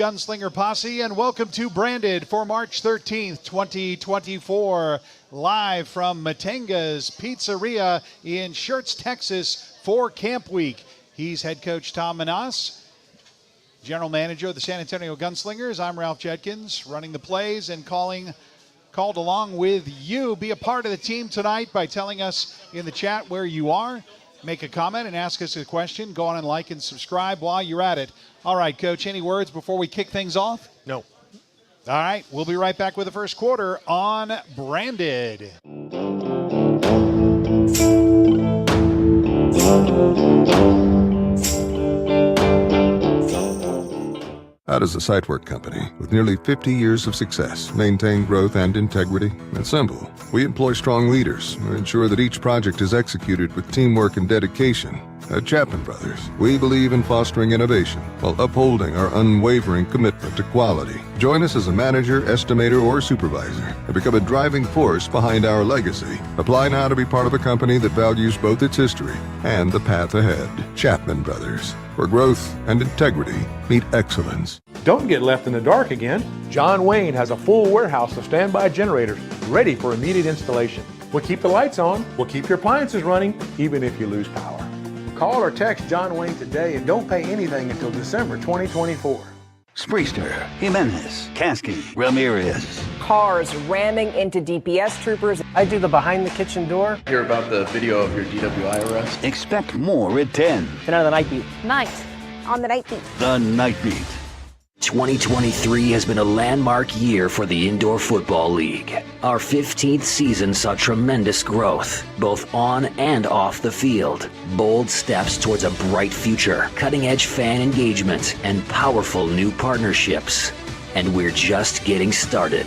Gunslinger Posse, and welcome to Branded for March 13th, 2024, live from Matenga's Pizzeria in Schertz, Texas for Camp Week. He's head coach Tom Manas, general manager of the San Antonio Gunslingers. I'm Ralph Judkins, running the plays and called along with you. Be a part of the team tonight by telling us in the chat where you are. Make a comment and ask us a question. Go on and like and subscribe while you're at it. All right, Coach, any words before we kick things off? No. All right, we'll be right back with the first quarter on Branded. How does a site work company with nearly 50 years of success maintain growth and integrity? It's simple. We employ strong leaders who ensure that each project is executed with teamwork and dedication. At Chapman Brothers, we believe in fostering innovation while upholding our unwavering commitment to quality. Join us as a manager, estimator, or supervisor and become a driving force behind our legacy. Apply now to be part of a company that values both its history and the path ahead. Chapman Brothers, where growth and integrity meet excellence. Don't get left in the dark again. John Wayne has a full warehouse of standby generators ready for immediate installation. We'll keep the lights on, we'll keep your appliances running, even if you lose power. Call or text John Wayne today and don't pay anything until December 2024. Spriester, Jimenez, Kasky, Ramirez. Cars ramming into DPS troopers. I do the behind the kitchen door. Hear about the video of your DWI arrest? Expect more at 10. Tonight on the Night Beat. Night on the Night Beat. The Night Beat. 2023 has been a landmark year for the Indoor Football League. Our 15th season saw tremendous growth, both on and off the field. Bold steps towards a bright future, cutting-edge fan engagement, and powerful new partnerships. And we're just getting started.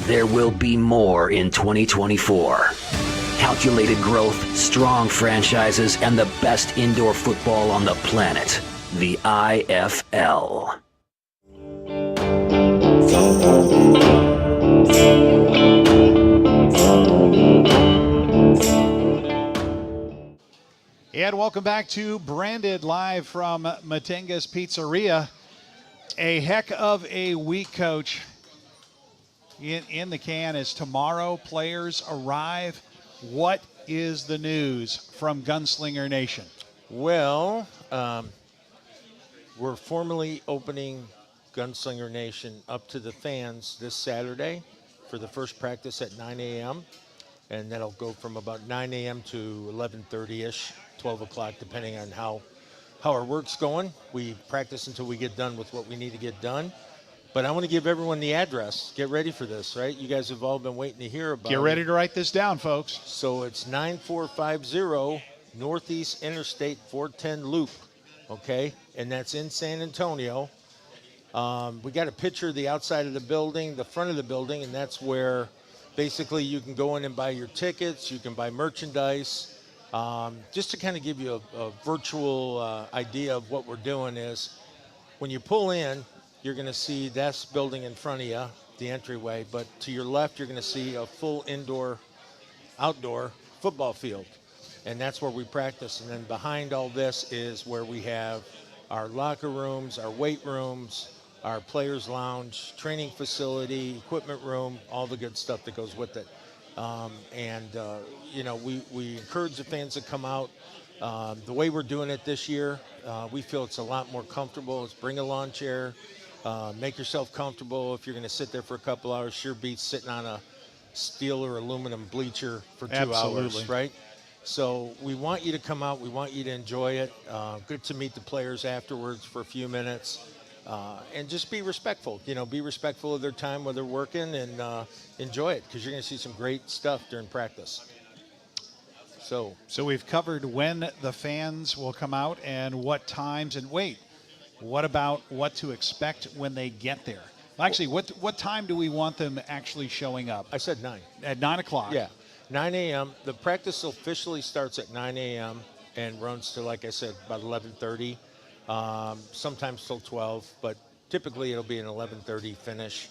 There will be more in 2024. Calculated growth, strong franchises, and the best indoor football on the planet. The IFL. And welcome back to Branded live from Matenga's Pizzeria. A heck of a week, Coach, in the can as tomorrow players arrive. What is the news from Gunslinger Nation? Well, we're formally opening Gunslinger Nation up to the fans this Saturday for the first practice at 9 a.m. And that'll go from about 9 a.m. to 11:30-ish, 12 o'clock, depending on how our work's going. We practice until we get done with what we need to get done. But I want to give everyone the address. Get ready for this, right? You guys have all been waiting to hear about it. Get ready to write this down, folks. So it's 9450 Northeast Interstate 410 Loop, okay? And that's in San Antonio. We got a picture of the outside of the building, the front of the building, and that's where basically you can go in and buy your tickets, you can buy merchandise. Just to kind of give you a virtual idea of what we're doing is when you pull in, you're going to see this building in front of you, the entryway, but to your left, you're going to see a full outdoor football field. And that's where we practice. And then behind all this is where we have our locker rooms, our weight rooms, our players' lounge, training facility, equipment room, all the good stuff that goes with it. We encourage the fans to come out. The way we're doing it this year, we feel it's a lot more comfortable. It's bring a lawn chair, make yourself comfortable. If you're going to sit there for a couple hours, sure beats sitting on a steel or aluminum bleacher for 2 hours, right? So we want you to come out. We want you to enjoy it. Good to meet the players afterwards for a few minutes. And just be respectful, be respectful of their time while they're working and enjoy it because you're going to see some great stuff during practice. So we've covered when the fans will come out and what times. And wait, what about what to expect when they get there? Actually, what time do we want them actually showing up? I said 9. At 9 o'clock? Yeah, 9 a.m. The practice officially starts at 9 a.m. and runs to, like I said, about 11:30. Sometimes till 12, but typically it'll be an 11:30 finish.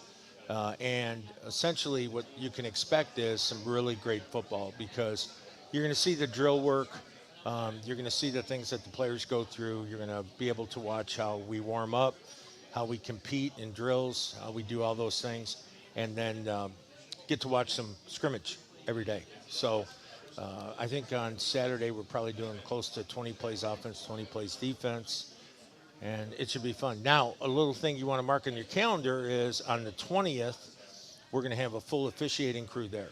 And essentially what you can expect is some really great football because you're going to see the drill work. You're going to see the things that the players go through. You're going to be able to watch how we warm up, how we compete in drills, how we do all those things, and then get to watch some scrimmage every day. So I think on Saturday we're probably doing close to 20 plays offense, 20 plays defense, and it should be fun. Now, a little thing you want to mark on your calendar is on the 20th, we're going to have a full officiating crew there.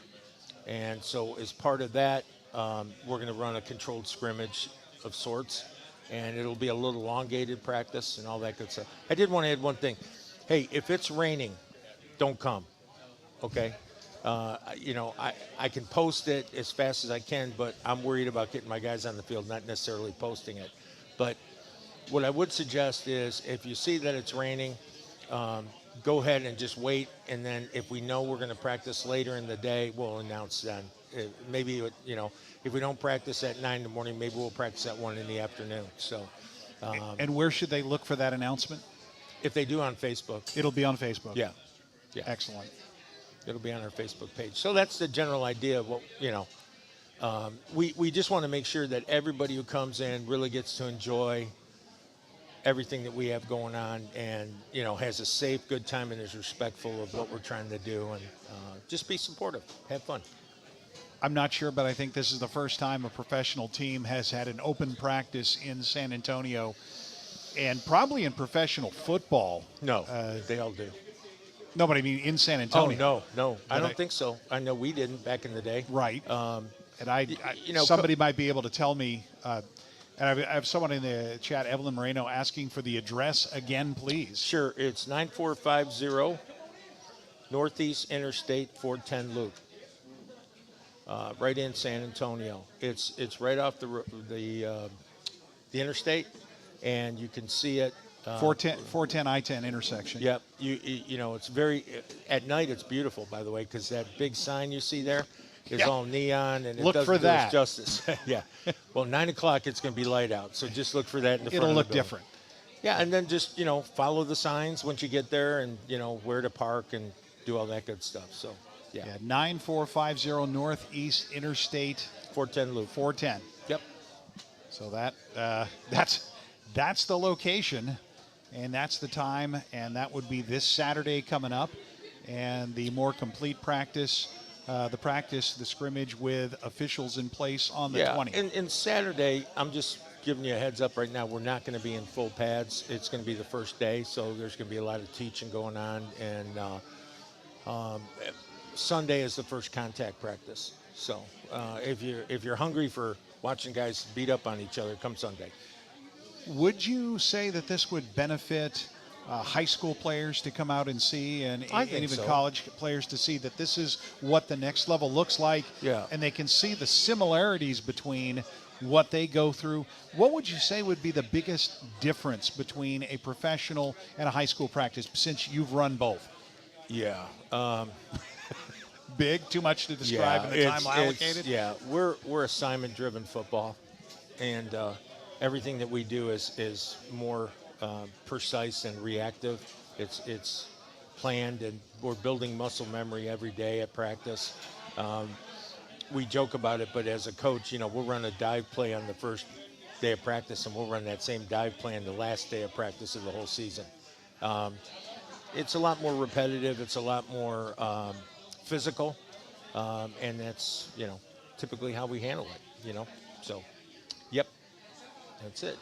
And so as part of that, we're going to run a controlled scrimmage of sorts, and it'll be a little elongated practice and all that good stuff. I did want to add one thing. Hey, if it's raining, don't come, okay? I can post it as fast as I can, but I'm worried about getting my guys on the field, not necessarily posting it. But what I would suggest is if you see that it's raining, go ahead and just wait. And then if we know we're going to practice later in the day, we'll announce then. Maybe, if we don't practice at 9 in the morning, maybe we'll practice at 1 in the afternoon. So, and where should they look for that announcement? If they do on Facebook. It'll be on Facebook. Yeah. Excellent. It'll be on our Facebook page. So that's the general idea of what, we just want to make sure that everybody who comes in really gets to enjoy everything that we have going on and, has a safe, good time and is respectful of what we're trying to do, and just be supportive, have fun. I'm not sure, but I think this is the first time a professional team has had an open practice in San Antonio, and probably in professional football. No, they all do. No, but I mean in San Antonio. Oh, no. I don't think so. I know we didn't back in the day. Right. And somebody might be able to tell me, and I have someone in the chat, Evelyn Moreno, asking for the address again, please. Sure. It's 9450 Northeast Interstate 410 Loop, right in San Antonio. It's right off the interstate, and you can see it. 410 I-10 intersection. Yep. It's very, at night it's beautiful, by the way, because that big sign you see there is all neon, and it doesn't do us justice. Yeah. Well, 9 o'clock it's going to be light out, so just look for that in the front It'll of look the building. different. Yeah, and then just, follow the signs once you get there, and, where to park and do all that good stuff. So, yeah. 9450 Northeast Interstate 410 Loop. 410. Yep. So that's the location. And that's the time, and that would be this Saturday coming up. And the more complete practice, the scrimmage with officials in place on the 20th. And Saturday, I'm just giving you a heads up right now, we're not going to be in full pads. It's going to be the first day, so there's going to be a lot of teaching going on. And Sunday is the first contact practice. So if you're hungry for watching guys beat up on each other, come Sunday. Would you say that this would benefit high school players to come out and see, and even college players to see that this is what the next level looks like? Yeah. And they can see the similarities between what they go through. What would you say would be the biggest difference between a professional and a high school practice, since you've run both? Yeah. Big, too much to describe in the time allocated? Yeah, we're assignment-driven football, and everything that we do is more precise and reactive. It's planned, and we're building muscle memory every day at practice. We joke about it, but as a coach, we'll run a dive play on the first day of practice, and we'll run that same dive play on the last day of practice of the whole season. It's a lot more repetitive. It's a lot more physical, and that's typically how we handle it. So, yep. That's it.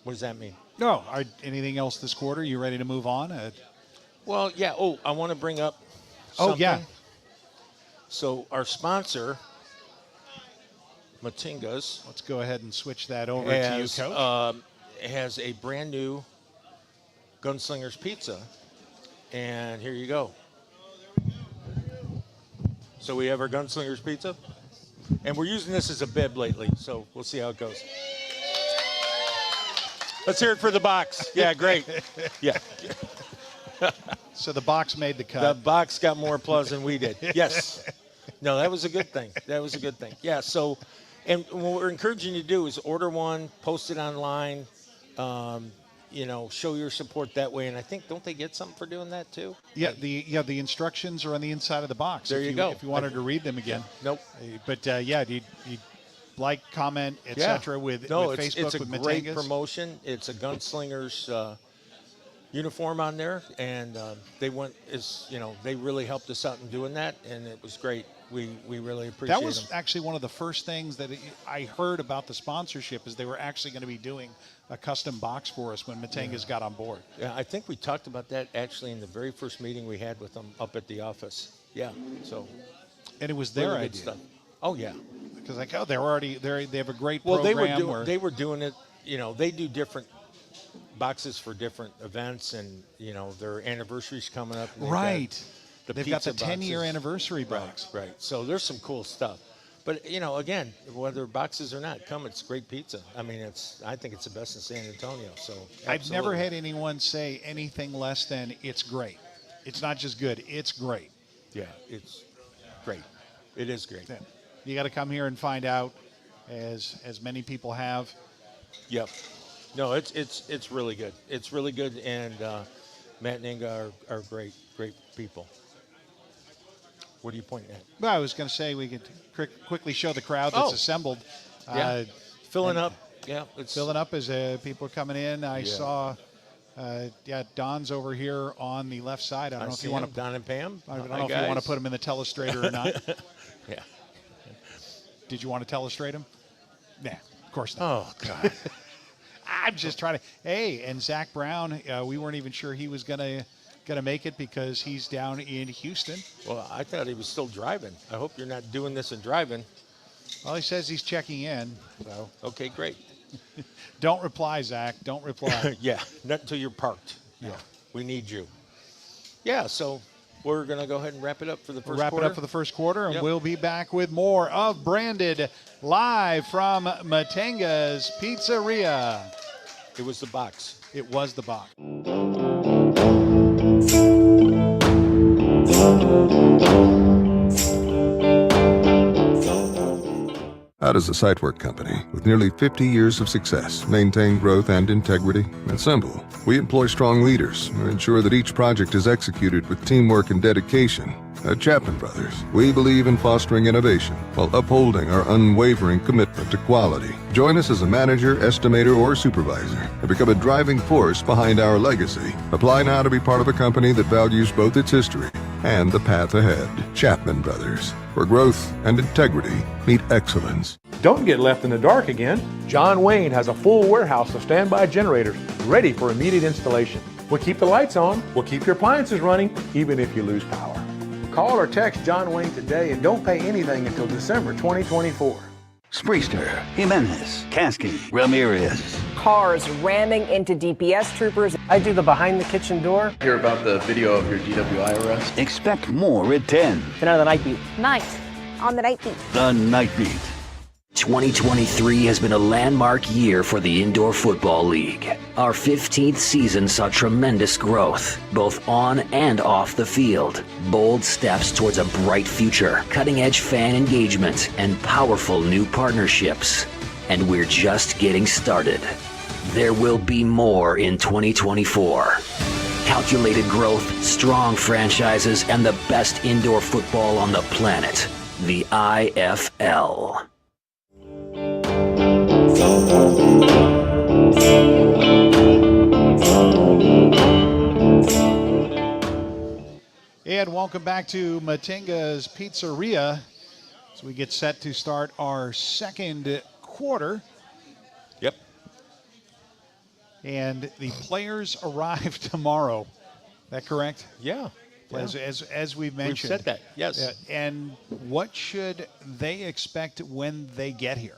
What does that mean? No. Anything else this quarter? You ready to move on? Well, yeah. Oh, I want to bring up something. Oh, yeah. So our sponsor, Matinga's. Let's go ahead and switch that over to you, Coach. Has a brand new Gunslinger's Pizza. And here you go. So we have our Gunslinger's Pizza. And we're using this as a bib lately, so we'll see how it goes. Let's hear it for the box. Yeah, great. Yeah. So the box made the cut. The box got more applause than we did. Yes. No, that was a good thing. Yeah, so, and what we're encouraging you to do is order one, post it online, show your support that way. And I think, don't they get something for doing that too? Yeah, the instructions are on the inside of the box. There you go. If you wanted to read them again. Nope. But like, comment, etc. with Facebook, it's a with great Matengas? promotion. It's a gunslinger's uniform on there, and they went they really helped us out in doing that, and it was great. We really appreciate That was them. actually one of the first things that I heard about the sponsorship is they were actually going to be doing a custom box for us when Matengas got on board. Yeah, I think we talked about that actually in the very first meeting we had with them up at the office. Yeah, so. And it was their really good idea. stuff. Oh yeah. Because they have a great Well, program. they were doing it. They do different boxes for different events, and their anniversary's coming up. And They've got the 10-year boxes. anniversary box. Right. So there's some cool stuff. But again, whether boxes or not, it's great pizza. I mean, I think it's the best in San Antonio. So I've never had anyone say anything less than it's great. It's not just good; it's great. Yeah, it's great. It is great. Yeah. You got to come here and find out, as many people have. Yep. No, it's really good. It's really good, and Matt and Inga are great people. What are you pointing at? Well, I was going to say we could quickly show the crowd that's assembled. Yeah. Filling up. Yeah. It's filling up as people are coming in. I saw, Don's over here on the left side. I don't know if you want to. Don and Pam. I don't know if you want to put him in the telestrator or not. Yeah. Did you want to telestrate him? Nah, of course not. Oh God. I'm just trying to. Hey, and Zach Brown, we weren't even sure he was gonna make it because he's down in Houston. Well, I thought he was still driving. I hope you're not doing this and driving. Well, he says he's checking in. So okay, great. Don't reply, Zach. Don't reply. Yeah, not until you're parked. Yeah, we need you. Yeah, so we're gonna go ahead and wrap it up for the first quarter. Wrap it up for the first quarter, and we'll be back with more of Branded live from Matenga's Pizzeria. It was the box. It was the box. How does a site work company with nearly 50 years of success maintain growth and integrity? It's simple. We employ strong leaders who ensure that each project is executed with teamwork and dedication. At Chapman Brothers, we believe in fostering innovation while upholding our unwavering commitment to quality. Join us as a manager, estimator, or supervisor and become a driving force behind our legacy. Apply now to be part of a company that values both its history and the path ahead. Chapman Brothers, where growth and integrity meet excellence. Don't get left in the dark again. John Wayne has a full warehouse of standby generators ready for immediate installation. We'll keep the lights on, we'll keep your appliances running, even if you lose power. Call or text John Wayne today and don't pay anything until December 2024. Spriester, Jimenez, Kasky, Ramirez. Cars ramming into DPS troopers. I do the behind the kitchen door. Hear about the video of your DWI arrest? Expect more at 10. Tonight on the Night Beat. Night on the Night Beat. The Night Beat. 2023 has been a landmark year for the Indoor Football League. Our 15th season saw tremendous growth, both on and off the field. Bold steps towards a bright future, cutting-edge fan engagement, and powerful new partnerships. And we're just getting started. There will be more in 2024. Calculated growth, strong franchises, and the best indoor football on the planet. The IFL. And welcome back to Matenga's Pizzeria as we get set to start our second quarter. Yep. And the players arrive tomorrow. That correct? Yeah. As we've mentioned. We've said that, yes. And what should they expect when they get here?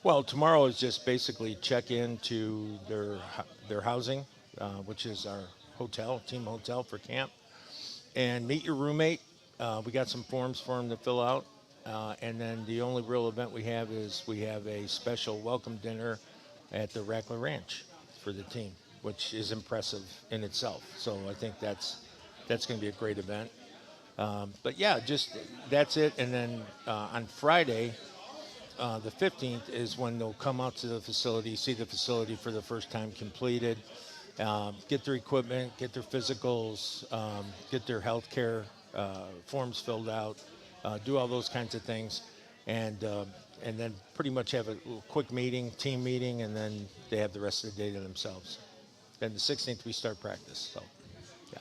Well, tomorrow is just basically check into their housing, which is our hotel, team hotel for camp, and meet your roommate. We got some forms for them to fill out. And then the only real event we have is we have a special welcome dinner at the Rackler Ranch for the team, which is impressive in itself. So I think that's going to be a great event. But yeah, just that's it. And then on Friday, the 15th is when they'll come out to the facility, see the facility for the first time completed, get their equipment, get their physicals, get their health care forms filled out, do all those kinds of things. And and then pretty much have a little quick meeting, team meeting, and then they have the rest of the day to themselves. Then the 16th we start practice. So, yeah.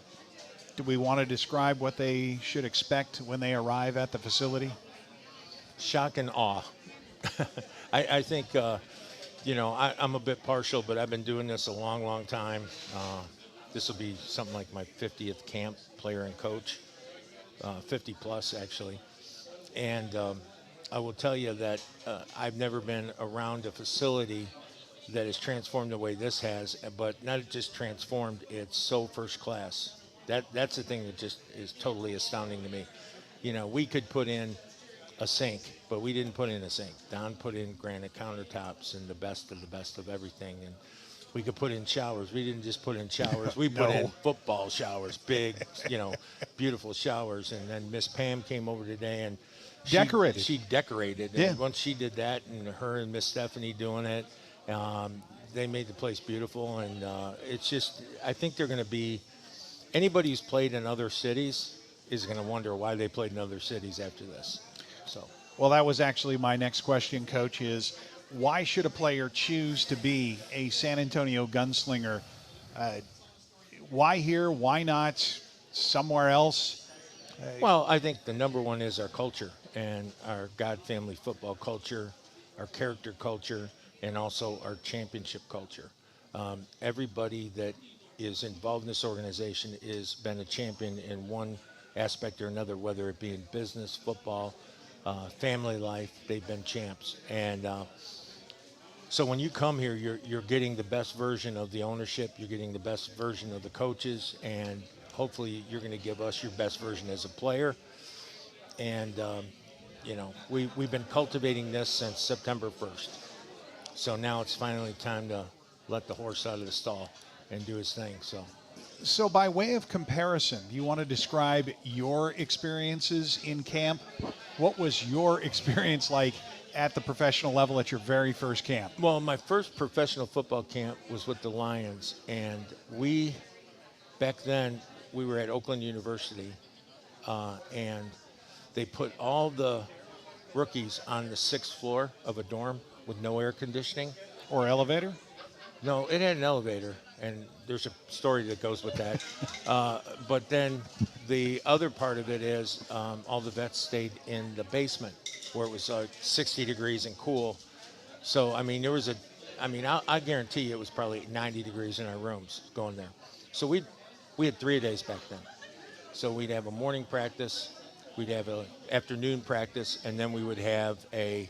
Do we want to describe what they should expect when they arrive at the facility? Shock and awe. I think, I'm a bit partial, but I've been doing this a long, long time. This will be something like my 50th camp, player and coach, 50 plus actually. And I will tell you that I've never been around a facility that is transformed the way this has, but not just transformed, it's so first class. That's the thing that just is totally astounding to me. We could put in a sink, but we didn't put in a sink. Don put in granite countertops and the best of everything. And we could put in showers. We didn't just put in showers. We put in football showers, big, beautiful showers. And then Miss Pam came over today and she decorated. Yeah. And once she did that, and her and Miss Stephanie doing it, they made the place beautiful. And it's just, I think they're going to be, anybody who's played in other cities is going to wonder why they played in other cities after this. So. Well, that was actually my next question, Coach, is why should a player choose to be a San Antonio gunslinger? Why here? Why not somewhere else? Well, I think the number one is our culture and our God family football culture, our character culture, and also our championship culture. Everybody that is involved in this organization has been a champion in one aspect or another, whether it be in business, football, family life. They've been champs. And so when you come here, you're getting the best version of the ownership, you're getting the best version of the coaches, and hopefully you're going to give us your best version as a player. And we've been cultivating this since September 1st. So now it's finally time to let the horse out of the stall and do his thing. So by way of comparison, do you want to describe your experiences in camp? What was your experience like at the professional level at your very first camp? Well, my first professional football camp was with the Lions, and back then, we were at Oakland University, and they put all the rookies on the 6th floor of a dorm with no air conditioning. Or elevator? No, it had an elevator, and there's a story that goes with that. But then the other part of it is all the vets stayed in the basement where it was 60 degrees and cool. So, I mean, I guarantee you it was probably 90 degrees in our rooms going there. So we had 3-a-days back then. So we'd have a morning practice, we'd have an afternoon practice, and then we would have a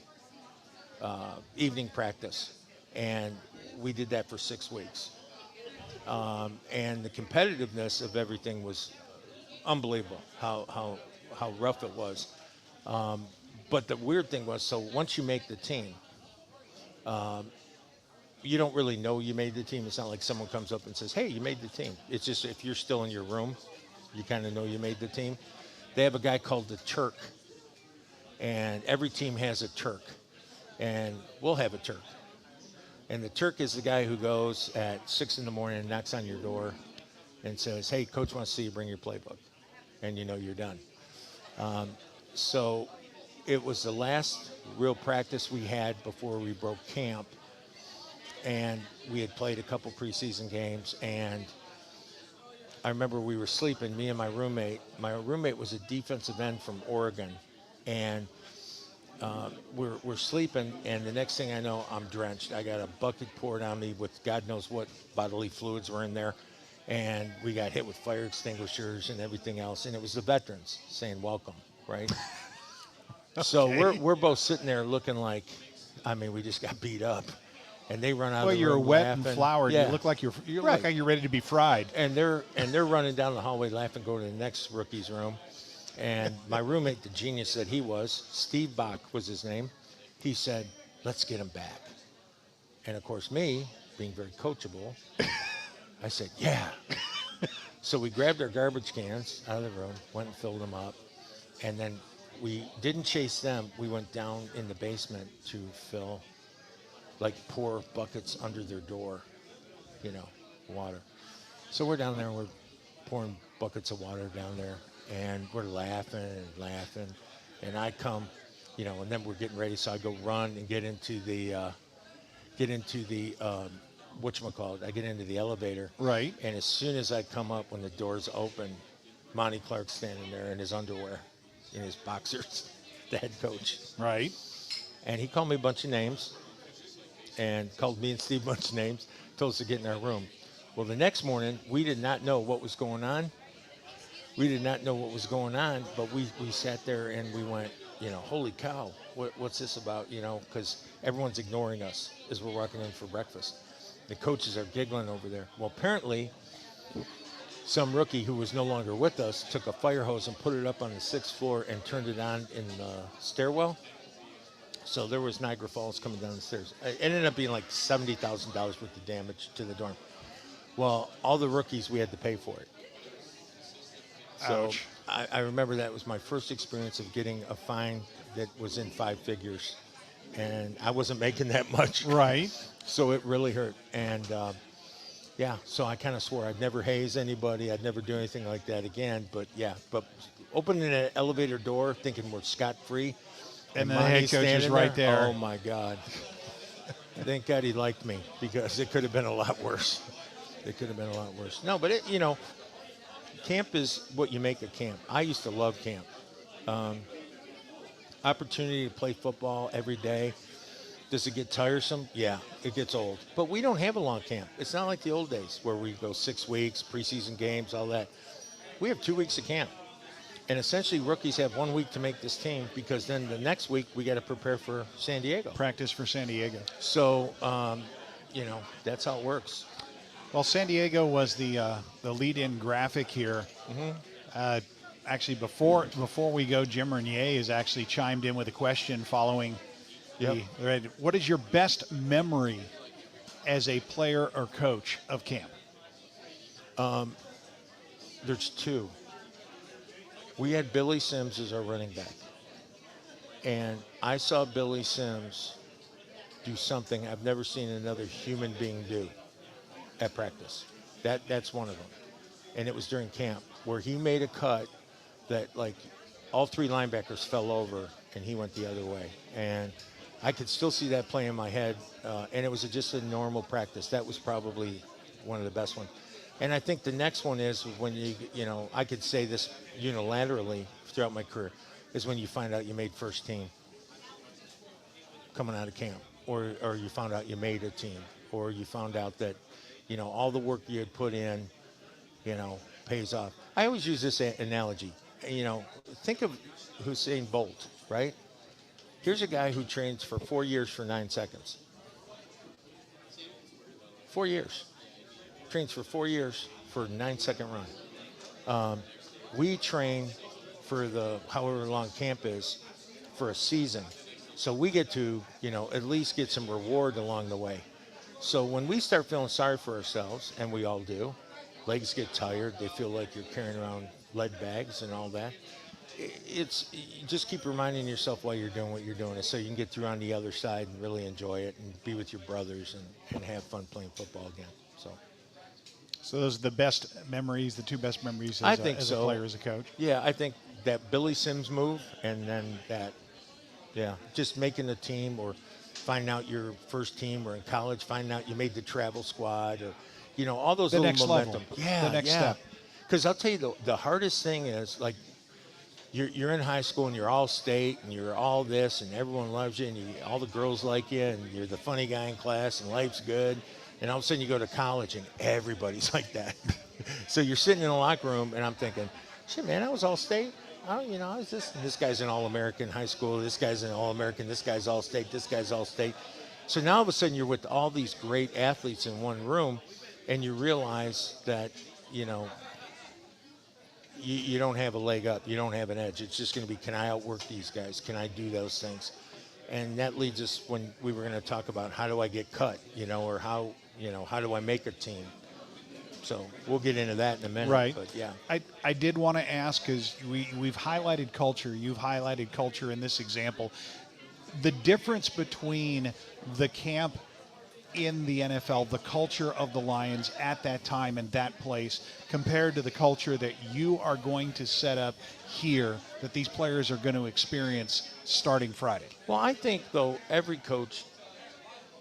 evening practice. And we did that for 6 weeks. And the competitiveness of everything was unbelievable, how rough it was. But the weird thing was, so once you make the team, you don't really know you made the team. It's not like someone comes up and says, hey, you made the team. It's just if you're still in your room, you kind of know you made the team. They have a guy called the Turk, and every team has a Turk, and we'll have a Turk. And the Turk is the guy who goes at 6 in the morning and knocks on your door and says, hey, coach wants to see you, bring your playbook. And you know you're done. So it was the last real practice we had before we broke camp. And we had played a couple preseason games. And I remember we were sleeping, me and my roommate. My roommate was a defensive end from Oregon. And we're sleeping, and the next thing I know, I'm drenched. I got a bucket poured on me with God knows what bodily fluids were in there, and we got hit with fire extinguishers and everything else. And it was the veterans saying welcome, right? Okay. So we're both sitting there looking like, we just got beat up, and they run out. Well, of the you're room wet laughing. and floured. Yeah. You look like you Right. look like you're ready to be fried. And they're running down the hallway laughing, going to the next rookie's room. And my roommate, the genius that he was, Steve Bach was his name, he said, let's get him back. And of course, me, being very coachable, I said, yeah. So we grabbed our garbage cans out of the room, went and filled them up. And then we didn't chase them. We went down in the basement to pour buckets under their door, water. So we're down there, we're pouring buckets of water down there. And we're laughing and laughing. And I come and then we're getting ready. So I go run and get into the whatchamacallit. I get into the elevator. Right. And as soon as I come up, when the doors open, Monty Clark's standing there in his underwear, in his boxers, the head coach. Right. And he called me a bunch of names and called me and Steve a bunch of names, told us to get in our room. Well, the next morning, we did not know what was going on. But we sat there and we went, holy cow, what's this about, because everyone's ignoring us as we're walking in for breakfast. The coaches are giggling over there. Well, apparently, some rookie who was no longer with us took a fire hose and put it up on the 6th floor and turned it on in the stairwell. So there was Niagara Falls coming down the stairs. It ended up being like $70,000 worth of damage to the dorm. Well, all the rookies, we had to pay for it. So I remember that was my first experience of getting a fine that was in 5 figures. And I wasn't making that much. Right. So it really hurt. And so I kind of swore I'd never haze anybody. I'd never do anything like that again. But opening an elevator door thinking we're scot-free. And the head coach is right there. Oh, my God. Thank God he liked me, because it could have been a lot worse. No, but camp is what you make a camp. I used to love camp. Opportunity to play football every day. Does it get tiresome? Yeah, it gets old. But we don't have a long camp. It's not like the old days where we go 6 weeks, preseason games, all that. We have 2 weeks of camp. And essentially, rookies have 1 week to make this team, because then the next week we got to prepare for San Diego. Practice for San Diego. So, that's how it works. Well, San Diego was the lead-in graphic here. Mm-hmm. Actually, before we go, Jim Renier has actually chimed in with a question following the thread. What is your best memory as a player or coach of camp? There's 2. We had Billy Sims as our running back. And I saw Billy Sims do something I've never seen another human being do at practice. That's one of them. And it was during camp, where he made a cut that, like, all 3 linebackers fell over and he went the other way. And I could still see that play in my head. And it was just a normal practice. That was probably one of the best ones. And I think the next one is when I could say this unilaterally throughout my career, is when you find out you made first team coming out of camp, or you found out you made a team, or you found out that, all the work you had put in, pays off. I always use this analogy. Think of Usain Bolt, right? Here's a guy who trains for 4 years for 9 seconds. 4 years. Trains for 4 years for a 9-second run. We train for the however long camp is for a season. So we get to, at least get some reward along the way. So when we start feeling sorry for ourselves, and we all do, legs get tired, they feel like you're carrying around lead bags and all that. You just keep reminding yourself why you're doing what you're doing, so you can get through on the other side and really enjoy it and be with your brothers and have fun playing football again. So those are the best memories, the 2 best memories I as think a player, as a coach? Yeah, I think that Billy Sims move, and then just making the team, or finding out your first team, or in college, finding out you made the travel squad, or, all those the little next momentum. Level. Yeah, the next step. Because I'll tell you, the hardest thing is, like, you're in high school and you're all state and you're all this and everyone loves you and all the girls like you and you're the funny guy in class and life's good. And all of a sudden you go to college and everybody's like that. So you're sitting in a locker room and I'm thinking, shit, man, I was all state. I was this guy's an All-American in high school. This guy's an All-American. This guy's all state. This guy's all state. So now all of a sudden you're with all these great athletes in one room and you realize that, you don't have a leg up. You don't have an edge. It's just going to be, can I outwork these guys? Can I do those things? And that leads us when we were going to talk about how do I get cut, or how do I make a team? So we'll get into that in a minute. Right. But yeah. I did want to ask, because we've highlighted culture. You've highlighted culture in this example. The difference between the camp in the NFL, the culture of the Lions at that time and that place, compared to the culture that you are going to set up here, that these players are going to experience starting Friday? Well, I think, though, every coach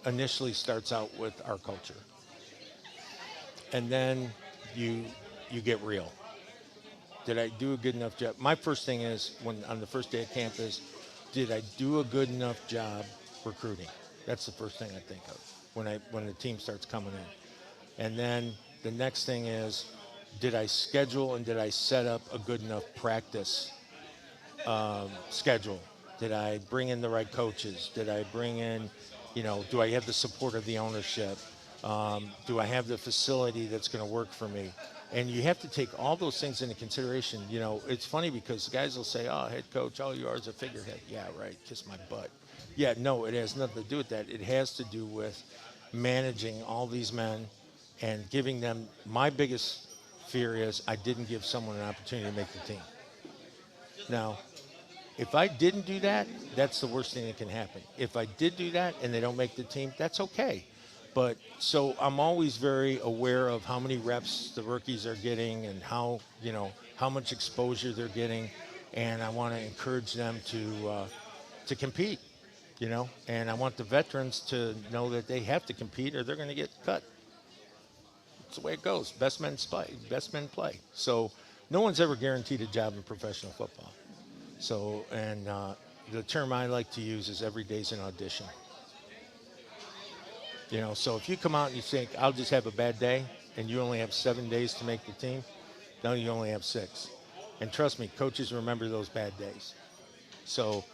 initially starts out with our culture. And then you get real. Did I do a good enough job? My first thing is, when on the first day of camp, is, did I do a good enough job recruiting? That's the first thing I think of when the team starts coming in. And then the next thing is, did I schedule and did I set up a good enough practice schedule? Did I bring in the right coaches? Did I bring in, do I have the support of the ownership? Do I have the facility that's going to work for me? And you have to take all those things into consideration. It's funny because guys will say, oh, head coach, all you are is a figurehead. Yeah, right, kiss my butt. Yeah, no, it has nothing to do with that. It has to do with managing all these men and giving them, my biggest fear is I didn't give someone an opportunity to make the team. Now, if I didn't do that, that's the worst thing that can happen. If I did do that and they don't make the team, that's okay. But so I'm always very aware of how many reps the rookies are getting and how much exposure they're getting, and I want to encourage them to compete, and I want the veterans to know that they have to compete or they're going to get cut. It's the way it goes. Best men play. So no one's ever guaranteed a job in professional football. So, and the term I like to use is every day's an audition. So if you come out and you think, I'll just have a bad day, and you only have 7 days to make the team, now you only have 6. And trust me, coaches remember those bad days. So,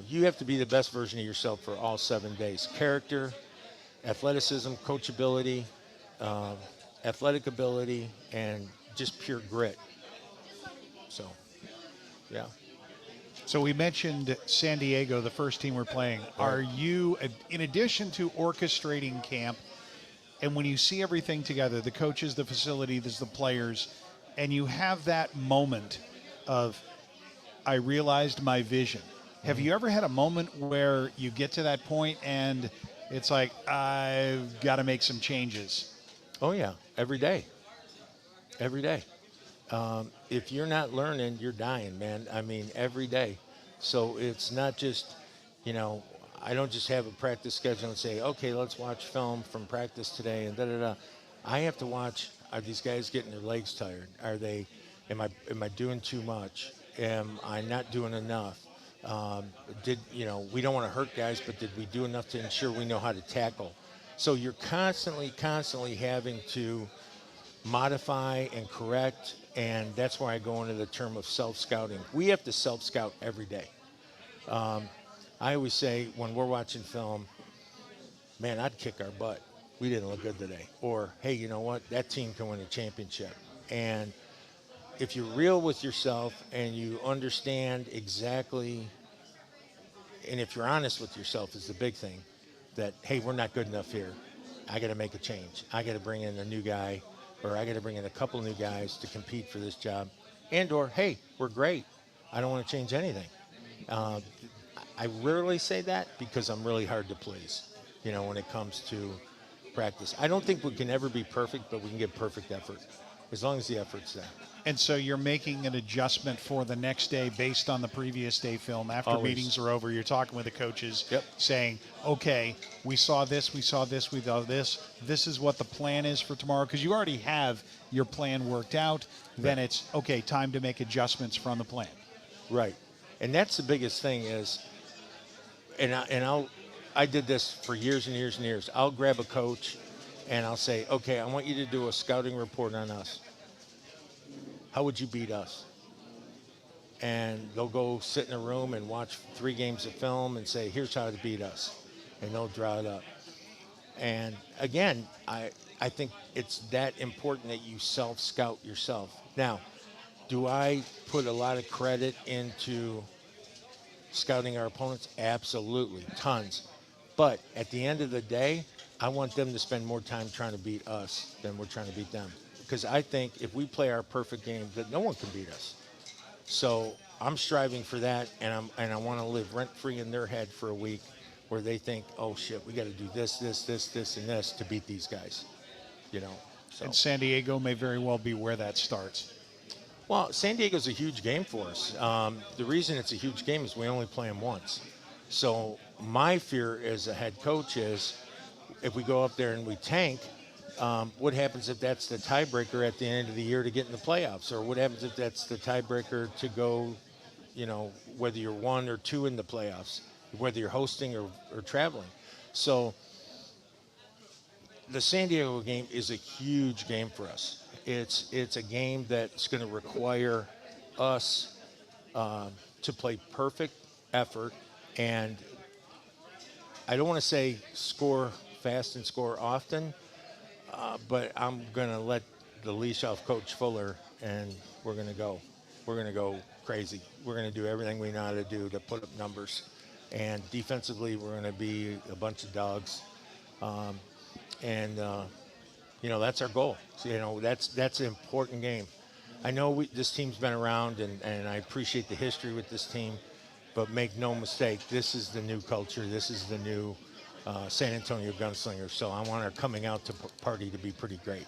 you have to be the best version of yourself for all 7 days. Character, athleticism, coachability, athletic ability, and just pure grit. So, yeah. So we mentioned San Diego, the first team we're playing. Are you, in addition to orchestrating camp, and when you see everything together, the coaches, the facility, there's the players, and you have that moment of, I realized my vision. Have you ever had a moment where you get to that point and it's like, I've got to make some changes? Oh, yeah. Every day. Every day. If you're not learning, you're dying, man. I mean, every day. So it's not just, I don't just have a practice schedule and say, okay, let's watch film from practice today and da-da-da. I have to watch, are these guys getting their legs tired? Am I doing too much? Am I not doing enough? We don't want to hurt guys, but did we do enough to ensure we know how to tackle? So you're constantly having to modify and correct, and that's where I go into the term of self-scouting. We have to self-scout every day. I always say when we're watching film, man, I'd kick our butt. We didn't look good today. Or, hey, you know what? That team can win a championship. And if you're real with yourself and you understand exactly, and if you're honest with yourself is the big thing, that, hey, we're not good enough here. I got to make a change. I got to bring in a new guy, or I got to bring in a couple new guys to compete for this job. And or, hey, we're great. I don't want to change anything. I rarely say that because I'm really hard to please, when it comes to practice. I don't think we can ever be perfect, but we can get perfect effort as long as the effort's there. And so you're making an adjustment for the next day based on the previous day film. After Always. Meetings are over, you're talking with the coaches, Yep. saying, okay, we saw this, we saw this, we saw this. This is what the plan is for tomorrow. Because you already have your plan worked out. Then Right. it's, okay, time to make adjustments from the plan. Right. And that's the biggest thing is, I did this for years and years and years. I'll grab a coach and I'll say, okay, I want you to do a scouting report on us. How would you beat us? And they'll go sit in a room and watch 3 games of film and say, here's how to beat us. And they'll draw it up. And again, I think it's that important that you self-scout yourself. Now, do I put a lot of credit into scouting our opponents? Absolutely, tons. But at the end of the day, I want them to spend more time trying to beat us than we're trying to beat them. Because I think if we play our perfect game, that no one can beat us. So I'm striving for that, and I want to live rent-free in their head for a week where they think, oh shit, we got to do this, and this to beat these guys, you know. So. And San Diego may very well be where that starts. Well, San Diego's a huge game for us. The reason it's a huge game is we only play them once. So my fear as a head coach is if we go up there and we tank, what happens if that's the tiebreaker at the end of the year to get in the playoffs? Or what happens if that's the tiebreaker to go, you know, whether you're 1 or 2 in the playoffs, whether you're hosting or traveling. So the San Diego game is a huge game for us. It's a game that's going to require us to play perfect effort, and I don't want to say score fast and score often, but I'm going to let the leash off Coach Fuller, and we're going to go. We're going to go crazy. We're going to do everything we know how to do to put up numbers, and defensively we're going to be a bunch of dogs, you know, that's our goal. So, you know, that's an important game. I know this team's been around, and I appreciate the history with this team, but make no mistake, this is the new culture. This is the new San Antonio Gunslingers. So I want our coming out to party to be pretty great.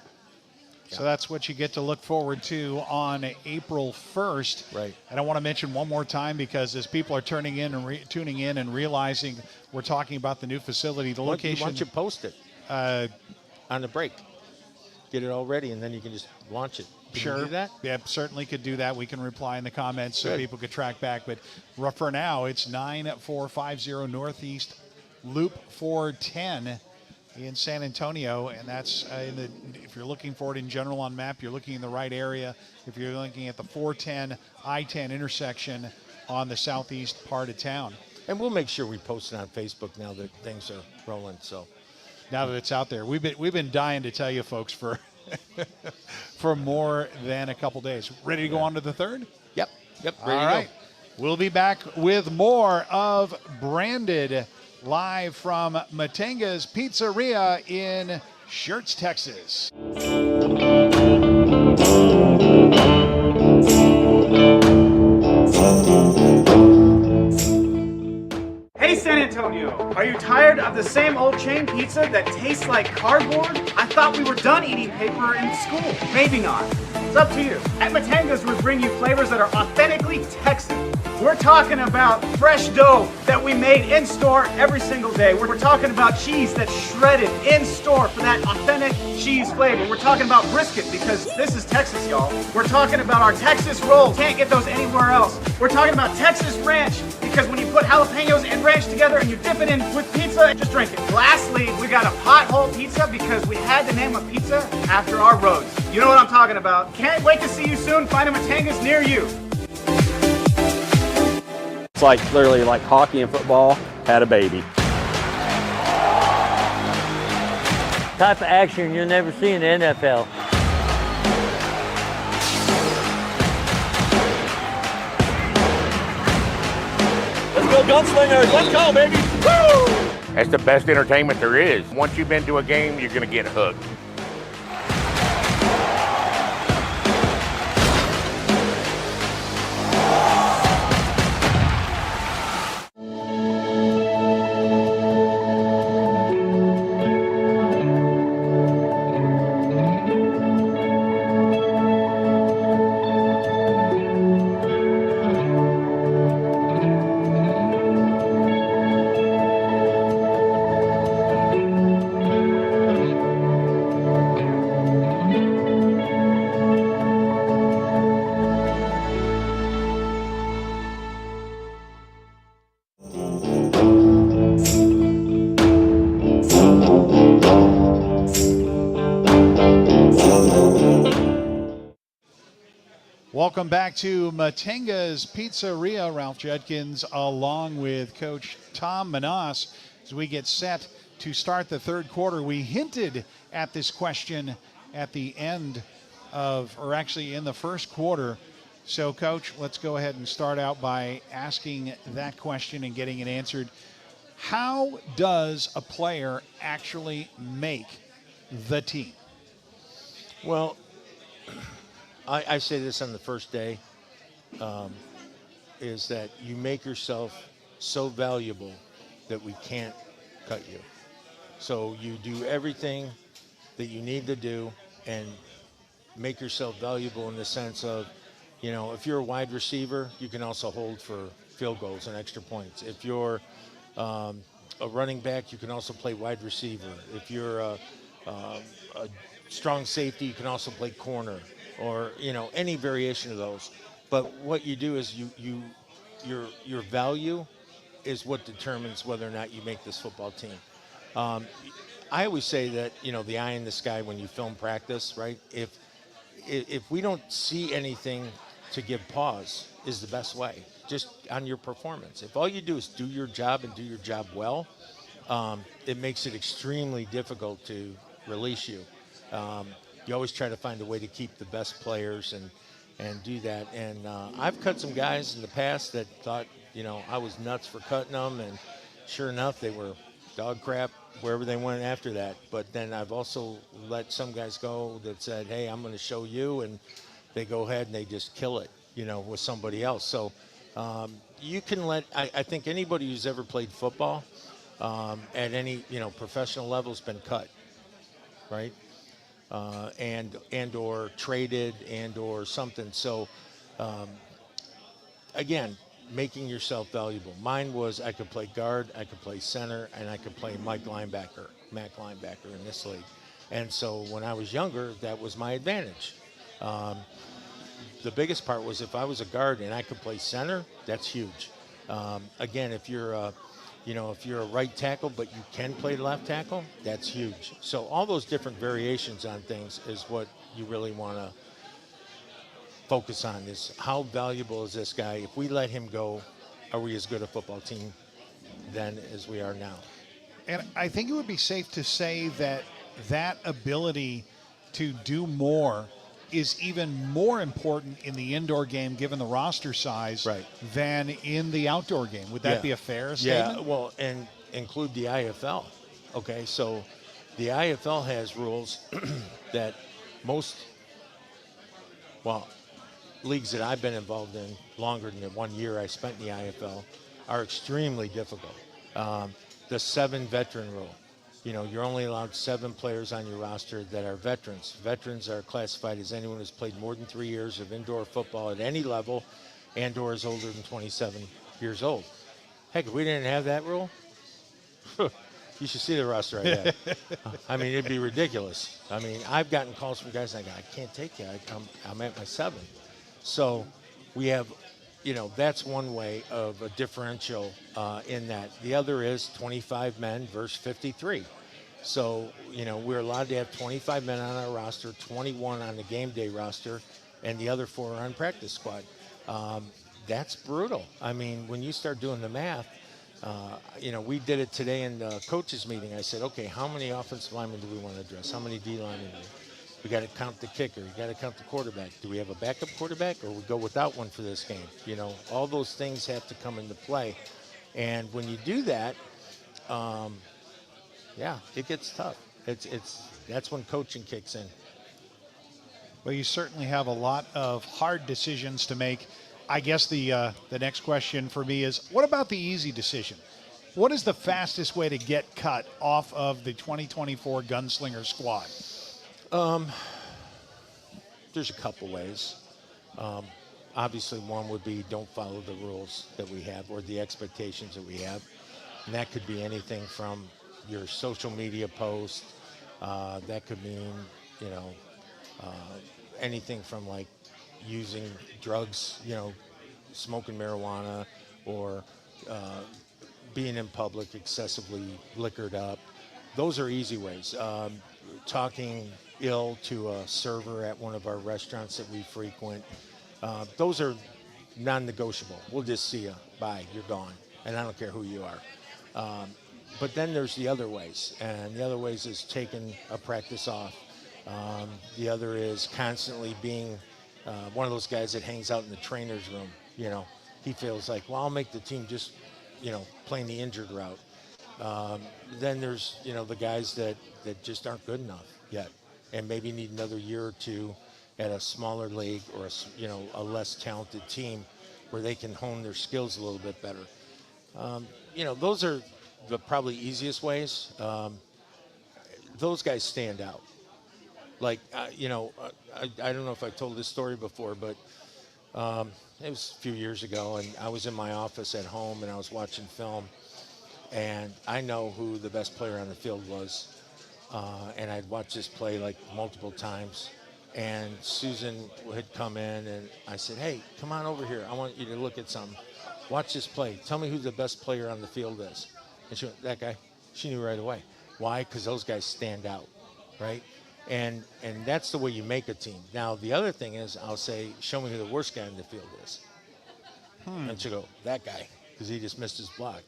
So that's what you get to look forward to on April 1st. Right. And I want to mention one more time, because as people are tuning in and realizing we're talking about the new facility, the location. Why don't you post it on the break? Get it all ready, and then you can just launch it. Can you do that? Yeah, certainly could do that. We can reply in the comments so Good. people could track back. But for now, it's 9450 Northeast Loop 410 in San Antonio, and that's if you're looking for it in general on map, you're looking in the right area. If you're looking at the 410 I-10 intersection on the southeast part of town. And we'll make sure we post it on Facebook now that things are rolling. So now that it's out there, we've been dying to tell you folks for for more than a couple days. Ready to go on to the third? Yep. Ready All to right. go. We'll be back with more of Branded live from Matenga's Pizzeria in Schertz, Texas. Hey San Antonio, are you tired of the same old chain pizza that tastes like cardboard? I thought we were done eating paper in school. Maybe not. It's up to you. At Matenga's, we bring you flavors that are authentically Texan. We're talking about fresh dough that we made in store every single day. We're talking about cheese that's shredded in store for that authentic cheese flavor. We're talking about brisket because this is Texas, y'all. We're talking about our Texas rolls. Can't get those anywhere else. We're talking about Texas ranch because when you put jalapenos and ranch together and you dip it in with pizza, just drink it. Lastly, we got a pothole pizza because we had to name a pizza after our roads. You know what I'm talking about. Can't wait to see you soon. Find a Matenga's near you. It's like literally like hockey and football had a baby. Type of action you'll never see in the NFL. Let's go Gunslingers, let's go baby! Woo! That's the best entertainment there is. Once you've been to a game, you're gonna get hooked. Welcome back to Matenga's Pizzeria. Ralph Judkins along with Coach Tom Manas as we get set to start the third quarter. We hinted at this question at the end of, or actually in the first quarter. So, Coach, let's go ahead and start out by asking that question and getting it answered. How does a player actually make the team? Well, I say this on the first day, is that you make yourself so valuable that we can't cut you. So you do everything that you need to do and make yourself valuable in the sense of, if you're a wide receiver, you can also hold for field goals and extra points. If you're a running back, you can also play wide receiver. If you're a strong safety, you can also play corner, or any variation of those. But what you do is your value is what determines whether or not you make this football team. I always say that the eye in the sky when you film practice, right? If we don't see anything to give pause is the best way, just on your performance. If all you do is do your job and do your job well, it makes it extremely difficult to release you. You always try to find a way to keep the best players and do that. And I've cut some guys in the past that thought, I was nuts for cutting them, and sure enough, they were dog crap wherever they went after that. But then I've also let some guys go that said, hey, I'm going to show you, and they go ahead and they just kill it, with somebody else. So you can I think anybody who's ever played football at any, professional level has been cut, right? And or traded and or something. So again, making yourself valuable. Mine was I could play guard, I could play center, and I could play Mac linebacker in this league. And so when I was younger, that was my advantage. The biggest part was if I was a guard and I could play center, that's huge. Again, if you're a right tackle but you can play left tackle, that's huge. So all those different variations on things is what you really want to focus on, is how valuable is this guy? If we let him go, are we as good a football team then as we are now? And I think it would be safe to say that ability to do more is even more important in the indoor game, given the roster size, than in the outdoor game. Would that be a fair statement? Yeah, well, and include the IFL. Okay, so the IFL has rules that most, leagues that I've been involved in longer than the 1 year I spent in the IFL are extremely difficult. The 7 veteran rule. You're only allowed 7 players on your roster that are veterans. Veterans are classified as anyone who's played more than 3 years of indoor football at any level and or is older than 27 years old. Heck, if we didn't have that rule, you should see the roster I have. I mean, it'd be ridiculous. I mean, I've gotten calls from guys like, I can't take you. I'm at my 7. So we have, that's one way of a differential in that. The other is 25 men versus 53. So, we're allowed to have 25 men on our roster, 21 on the game day roster, and the other 4 are on practice squad. That's brutal. I mean, when you start doing the math, we did it today in the coaches meeting. I said, okay, how many offensive linemen do we want to address? How many D linemen do we? We got to count the kicker. You got to count the quarterback. Do we have a backup quarterback, or we go without one for this game? All those things have to come into play. And when you do that, it gets tough. That's when coaching kicks in. Well, you certainly have a lot of hard decisions to make. I guess the next question for me is, what about the easy decision? What is the fastest way to get cut off of the 2024 Gunslinger squad? There's a couple ways. Obviously, one would be don't follow the rules that we have or the expectations that we have. And that could be anything from your social media post. That could mean, anything from like using drugs, smoking marijuana, or being in public excessively liquored up. Those are easy ways. Talking ill to a server at one of our restaurants that we frequent. Those are non-negotiable. We'll just see you. Bye. You're gone. And I don't care who you are. But then there's the other ways. And the other ways is taking a practice off. The other is constantly being one of those guys that hangs out in the trainer's room. He feels like, well, I'll make the team just, playing the injured route. Then there's, the guys that just aren't good enough yet and maybe need another year or two at a smaller league or, a less talented team where they can hone their skills a little bit better. Those are the probably easiest ways, those guys stand out. Like, I don't know if I told this story before, but it was a few years ago, and I was in my office at home, and I was watching film, and I know who the best player on the field was, and I'd watched this play like multiple times, and Susan had come in, and I said, hey, come on over here. I want you to look at something. Watch this play. Tell me who the best player on the field is. And she went, that guy. She knew right away. Why? Because those guys stand out, right? And that's the way you make a team. Now, the other thing is, I'll say, show me who the worst guy in the field is. And she'll go, that guy, because he just missed his block,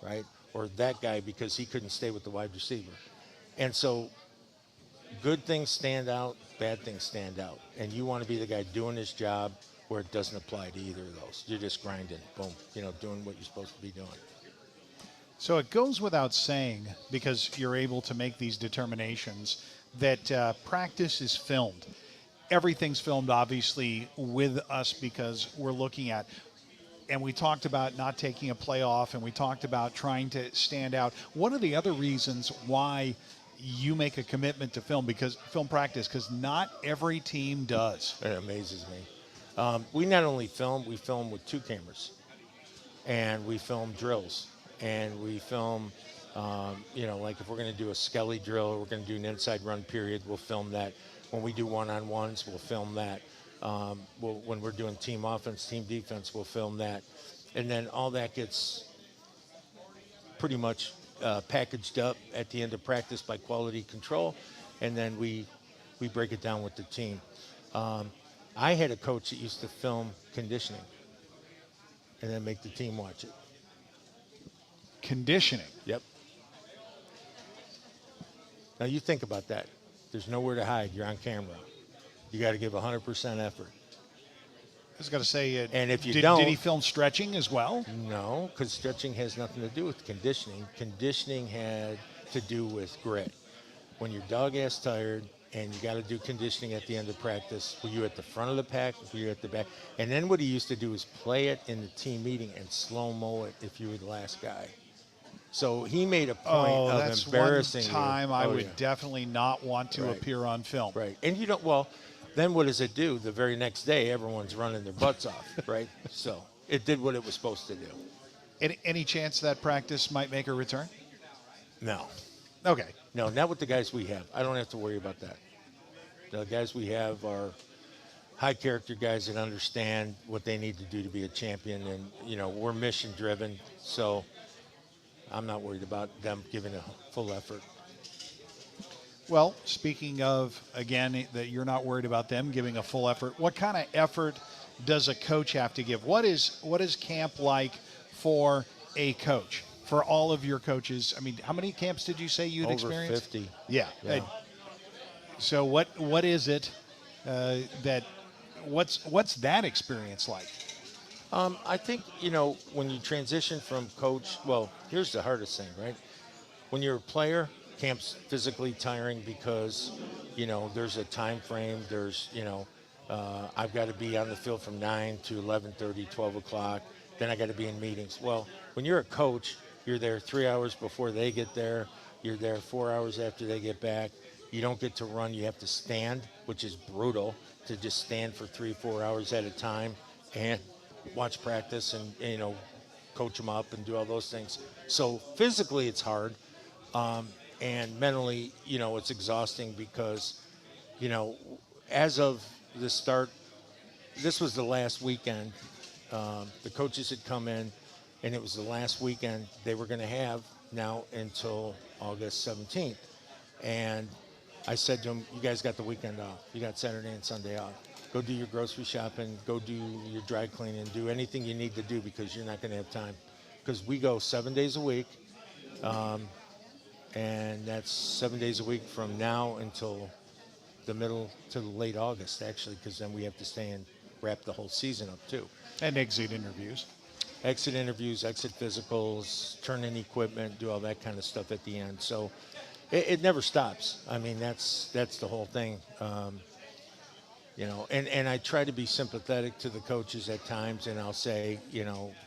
right? Or that guy because he couldn't stay with the wide receiver. And so good things stand out, bad things stand out. And you want to be the guy doing his job where it doesn't apply to either of those. You're just grinding, boom, doing what you're supposed to be doing. So it goes without saying, because you're able to make these determinations, that practice is filmed. Everything's filmed, obviously, with us because we're looking at, and we talked about not taking a play off, and we talked about trying to stand out. What are the other reasons why you make a commitment to film practice? Because not every team does. It amazes me. We not only film, we film with 2 cameras, and we film drills, and we film, like if we're going to do a skelly drill, we're going to do an inside run period, we'll film that. When we do one-on-ones, we'll film that. When we're doing team offense, team defense, we'll film that. And then all that gets pretty much packaged up at the end of practice by quality control, and then we break it down with the team. I had a coach that used to film conditioning and then make the team watch it. Conditioning? Yep. Now you think about that. There's nowhere to hide. You're on camera. You got to give 100% effort. I was going to say, and if you did he film stretching as well? No, because stretching has nothing to do with conditioning. Conditioning had to do with grit. When you're dog-ass tired and you got to do conditioning at the end of practice, were you at the front of the pack, were you at the back? And then what he used to do is play it in the team meeting and slow-mo it if you were the last guy. So he made a point of embarrassing one time you. I would definitely not want to appear on film. Right. And you don't, then what does it do? The very next day, everyone's running their butts off, right? So it did what it was supposed to do. Any chance that practice might make a return? No. Okay. No, not with the guys we have. I don't have to worry about that. The guys we have are high character guys that understand what they need to do to be a champion. And, we're mission driven. So I'm not worried about them giving a full effort. Well, speaking of, again, that you're not worried about them giving a full effort, what kind of effort does a coach have to give? What is camp like for a coach, for all of your coaches? I mean, how many camps did you say you'd experienced? 50. Yeah. So what is it what's that experience like? I think, when you transition from coach, here's the hardest thing, right? When you're a player, camp's physically tiring because, there's a time frame. There's, I've got to be on the field from 9 to 11:30, 12 o'clock. Then I got to be in meetings. Well, when you're a coach, you're there 3 hours before they get there. You're there 4 hours after they get back. You don't get to run. You have to stand, which is brutal, to just stand for 3-4 hours at a time and watch practice and, coach them up and do all those things. So physically it's hard. And mentally, it's exhausting because, as of the start, this was the last weekend. The coaches had come in, and it was the last weekend they were going to have now until August 17th. And I said to them, you guys got the weekend off. You got Saturday and Sunday off. Go do your grocery shopping, go do your dry cleaning, do anything you need to do because you're not going to have time. Because we go 7 days a week. And that's 7 days a week from now until the middle to the late August, actually, because then we have to stay and wrap the whole season up, too. And exit interviews. Exit interviews, exit physicals, turn in equipment, do all that kind of stuff at the end. So it never stops. I mean, that's the whole thing. And I try to be sympathetic to the coaches at times, and I'll say,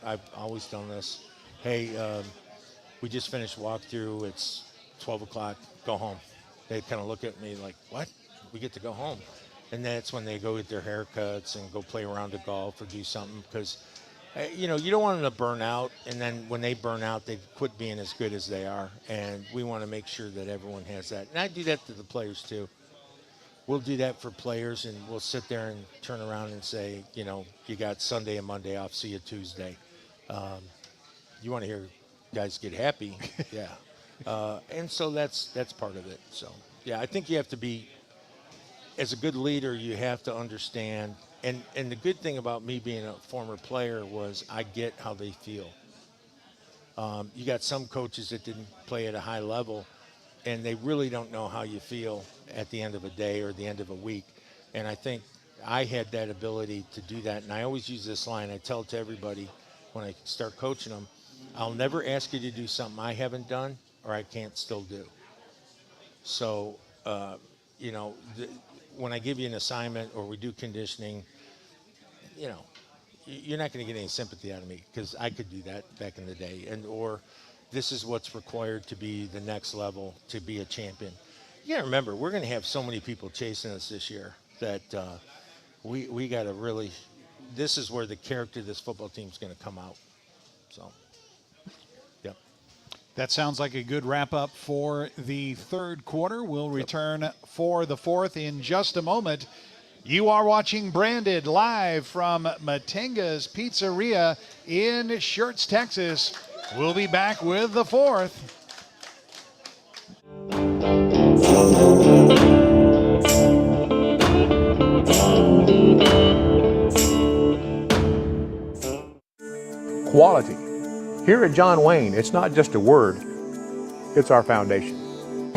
I've always done this. Hey, we just finished walkthrough. It's 12 o'clock. Go home. They kind of look at me like, what? We get to go home. And that's when they go get their haircuts and go play around the golf or do something because, you don't want them to burn out. And then when they burn out, they quit being as good as they are. And we want to make sure that everyone has that. And I do that to the players too. We'll do that for players, and we'll sit there and turn around and say, you got Sunday and Monday off. See you Tuesday. You want to hear guys get happy. Yeah. And so that's part of it. So, yeah, I think you have to be, as a good leader, you have to understand. And the good thing about me being a former player was I get how they feel. You got some coaches that didn't play at a high level, and they really don't know how you feel at the end of a day or the end of a week. And I think I had that ability to do that. And I always use this line. I tell it to everybody when I start coaching them, I'll never ask you to do something I haven't done or I can't still do. So, when I give you an assignment or we do conditioning, you're not going to get any sympathy out of me because I could do that back in the day. Or this is what's required to be the next level, to be a champion. You got to remember, we're going to have so many people chasing us this year that we got to really, this is where the character of this football team is going to come out. So, yep. That sounds like a good wrap-up for the third quarter. We'll return for the fourth in just a moment. You are watching Branded live from Matenga's Pizzeria in Schertz, Texas. We'll be back with the fourth. Quality. Here at John Wayne, it's not just a word, it's our foundation.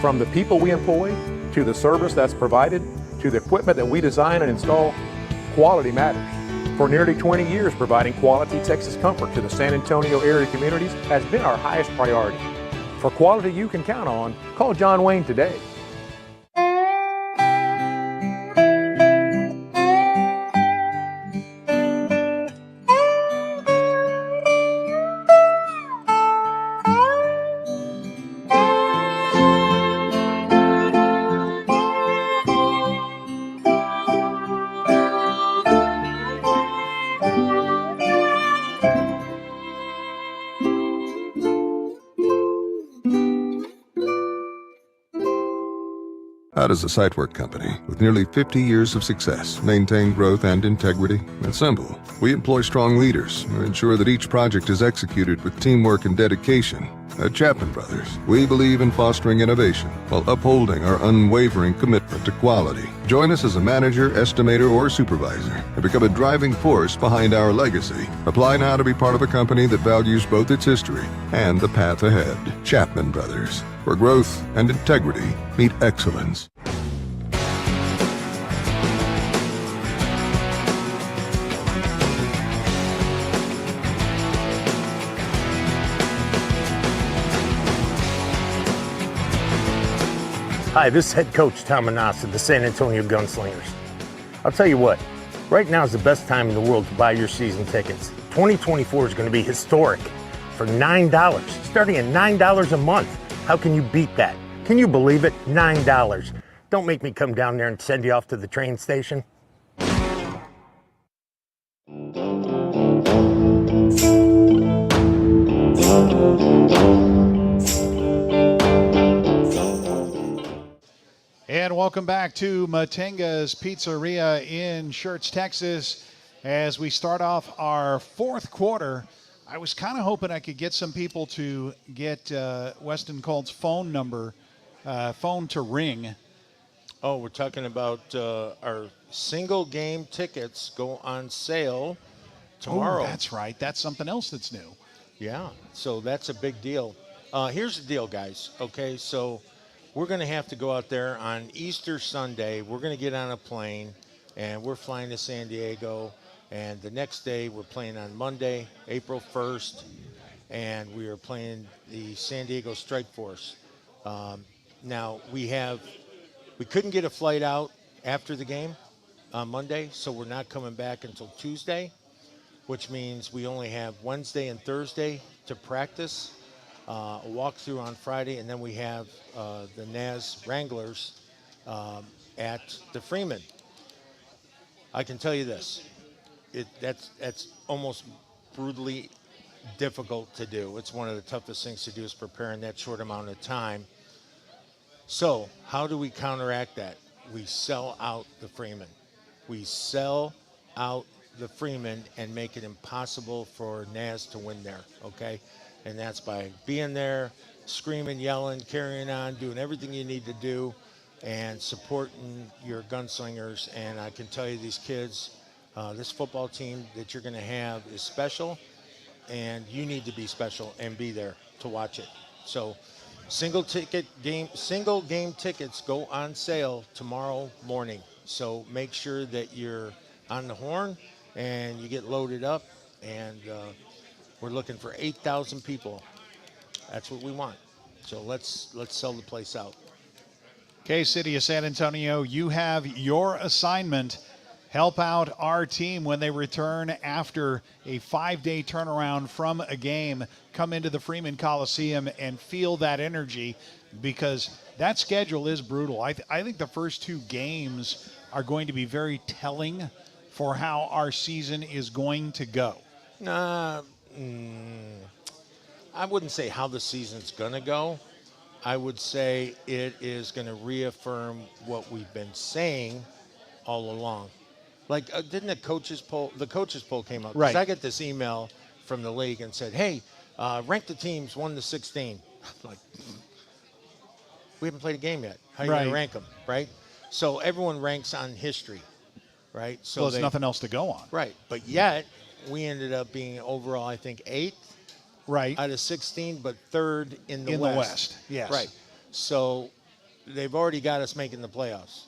From the people we employ, to the service that's provided, to the equipment that we design and install, quality matters. For nearly 20 years, providing quality Texas comfort to the San Antonio area communities has been our highest priority. For quality you can count on, call John Wayne today. How does a site work company with nearly 50 years of success maintain growth and integrity? It's simple. We employ strong leaders who ensure that each project is executed with teamwork and dedication. At Chapman Brothers, we believe in fostering innovation while upholding our unwavering commitment to quality. Join us as a manager, estimator, or supervisor and become a driving force behind our legacy. Apply now to be part of a company that values both its history and the path ahead. Chapman Brothers, where growth and integrity meet excellence. Hi, this is head coach Tom Manassa of the San Antonio Gunslingers. I'll tell you what, right now is the best time in the world to buy your season tickets. 2024 is going to be historic for $9, starting at $9 a month. How can you beat that? Can you believe it? $9. Don't make me come down there and send you off to the train station. And welcome back to Matenga's Pizzeria in Schertz, Texas. As we start off our fourth quarter, I was kind of hoping I could get some people to get Weston Colt's phone number, phone to ring. Oh, we're talking about our single game tickets go on sale tomorrow. Oh, that's right. That's something else that's new. Yeah, so that's a big deal. Here's the deal, guys. Okay, so we're going to have to go out there on Easter Sunday. We're going to get on a plane, and we're flying to San Diego. And the next day, we're playing on Monday, April 1st, and we are playing the San Diego Strike Force. Now, we couldn't get a flight out after the game on Monday, so we're not coming back until Tuesday, which means we only have Wednesday and Thursday to practice. a walkthrough on Friday, and then we have the NAS Wranglers at the Freeman. I can tell you this, that's almost brutally difficult to do. It's one of the toughest things to do is prepare in that short amount of time. So how do we counteract that? We sell out the Freeman. We sell out the Freeman and make it impossible for NAS to win there, okay? And that's by being there, screaming, yelling, carrying on, doing everything you need to do, and supporting your gunslingers. And I can tell you these kids, this football team that you're going to have is special, and you need to be special and be there to watch it. So single game tickets go on sale tomorrow morning. So make sure that you're on the horn and you get loaded up, and we're looking for 8,000 people. That's what we want. So let's sell the place out. Okay, City of San Antonio, you have your assignment. Help out our team when they return after a 5-day turnaround from a game. Come into the Freeman Coliseum and feel that energy, because that schedule is brutal. I think the first 2 games are going to be very telling for how our season is going to go. I wouldn't say how the season's going to go. I would say it is going to reaffirm what we've been saying all along. Like, didn't the coaches poll came out? Right. 'Cause I get this email from the league and said, hey, rank the teams 1 to 16. I'm like, we haven't played a game yet. How are you going to rank them, right? So everyone ranks on history, right? So there's nothing else to go on. Right, but yet we ended up being overall, I think, 8th out of 16, but 3rd in the West. Yes. Right. So they've already got us making the playoffs.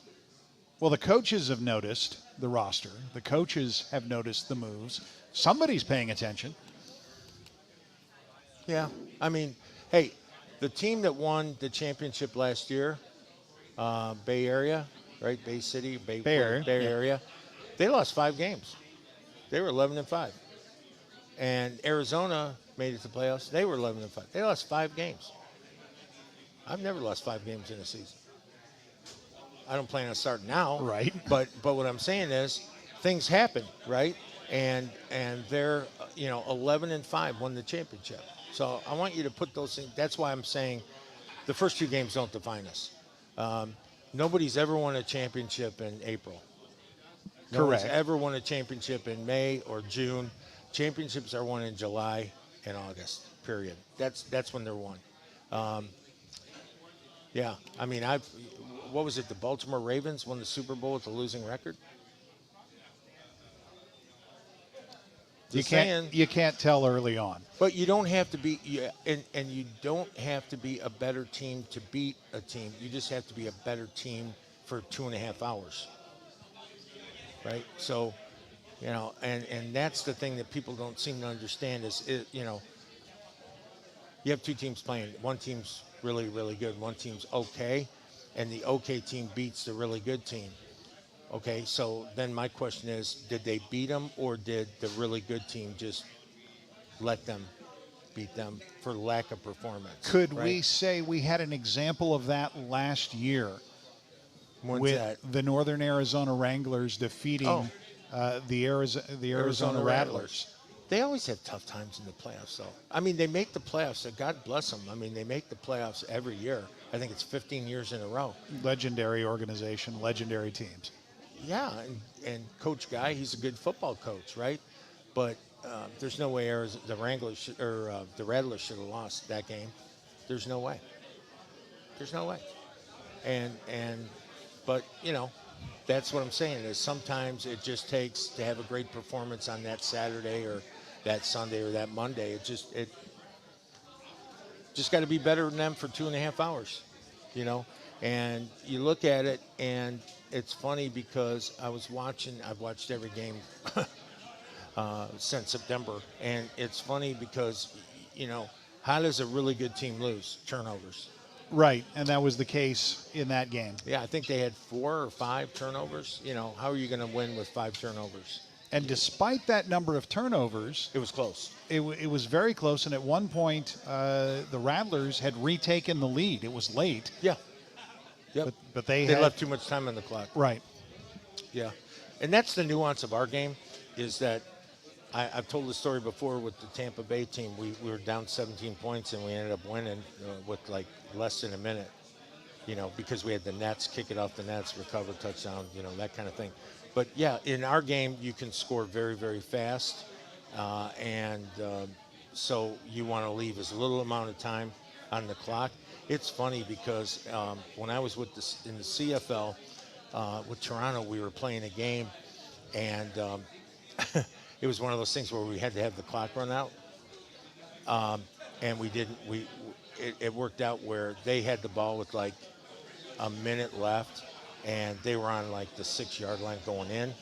Well, the coaches have noticed the roster. The coaches have noticed the moves. Somebody's paying attention. Yeah. I mean, hey, the team that won the championship last year, Bay Area, right? Bay City, Bay Area. They lost 5 games. They were 11-5. And Arizona made it to playoffs. They were 11-5. They lost 5 games. I've never lost 5 games in a season. I don't plan on starting now. Right. But what I'm saying is things happen, right? And they're 11-5, won the championship. So I want you to put those things. That's why I'm saying the first 2 games don't define us. Nobody's ever won a championship in April. Nobody's ever won a championship in May or June. Championships are won in July and August, period. That's when they're won. Yeah, I mean, what was it? The Baltimore Ravens won the Super Bowl with a losing record? You can't tell early on. But you don't have to be, and you don't have to be a better team to beat a team. You just have to be a better team for 2.5 hours, right? So, and that's the thing that people don't seem to understand is, you have 2 teams playing. One team's really, really good. One team's okay, and the okay team beats the really good team. Okay, so then my question is, did they beat them, or did the really good team just let them beat them for lack of performance? Could we say we had an example of that last year with the Northern Arizona Wranglers defeating the Arizona Rattlers? They always have tough times in the playoffs, though. I mean, they make the playoffs, so God bless them. I mean, they make the playoffs every year. I think it's 15 years in a row. Legendary organization, legendary teams. Yeah, and Coach Guy, he's a good football coach, right? But there's no way the Wranglers the Rattlers should have lost that game. There's no way. There's no way. But that's what I'm saying is sometimes it just takes to have a great performance on that Saturday or that Sunday or that Monday. It just got to be better than them for 2.5 hours, And you look at it, and it's funny because I've watched every game since September, and it's funny because, how does a really good team lose? Turnovers. Right, and that was the case in that game. Yeah, I think they had 4 or 5 turnovers. How are you going to win with 5 turnovers? And despite that number of turnovers, it was close. It was very close. And at one point, the Rattlers had retaken the lead. It was late. Yeah. Yep. But they left too much time on the clock. Right. Yeah. And that's the nuance of our game, is that I've told the story before with the Tampa Bay team. We were down 17 points and we ended up winning with like less than a minute, because we had the nets, kick it off the nets, recover, touchdown, that kind of thing. But yeah, in our game, you can score very, very fast. So you want to leave as little amount of time on the clock. It's funny because when I was in the CFL with Toronto, we were playing a game, and it was one of those things where we had to have the clock run out, and we didn't. It worked out where they had the ball with like a minute left, and they were on like the 6-yard line going in.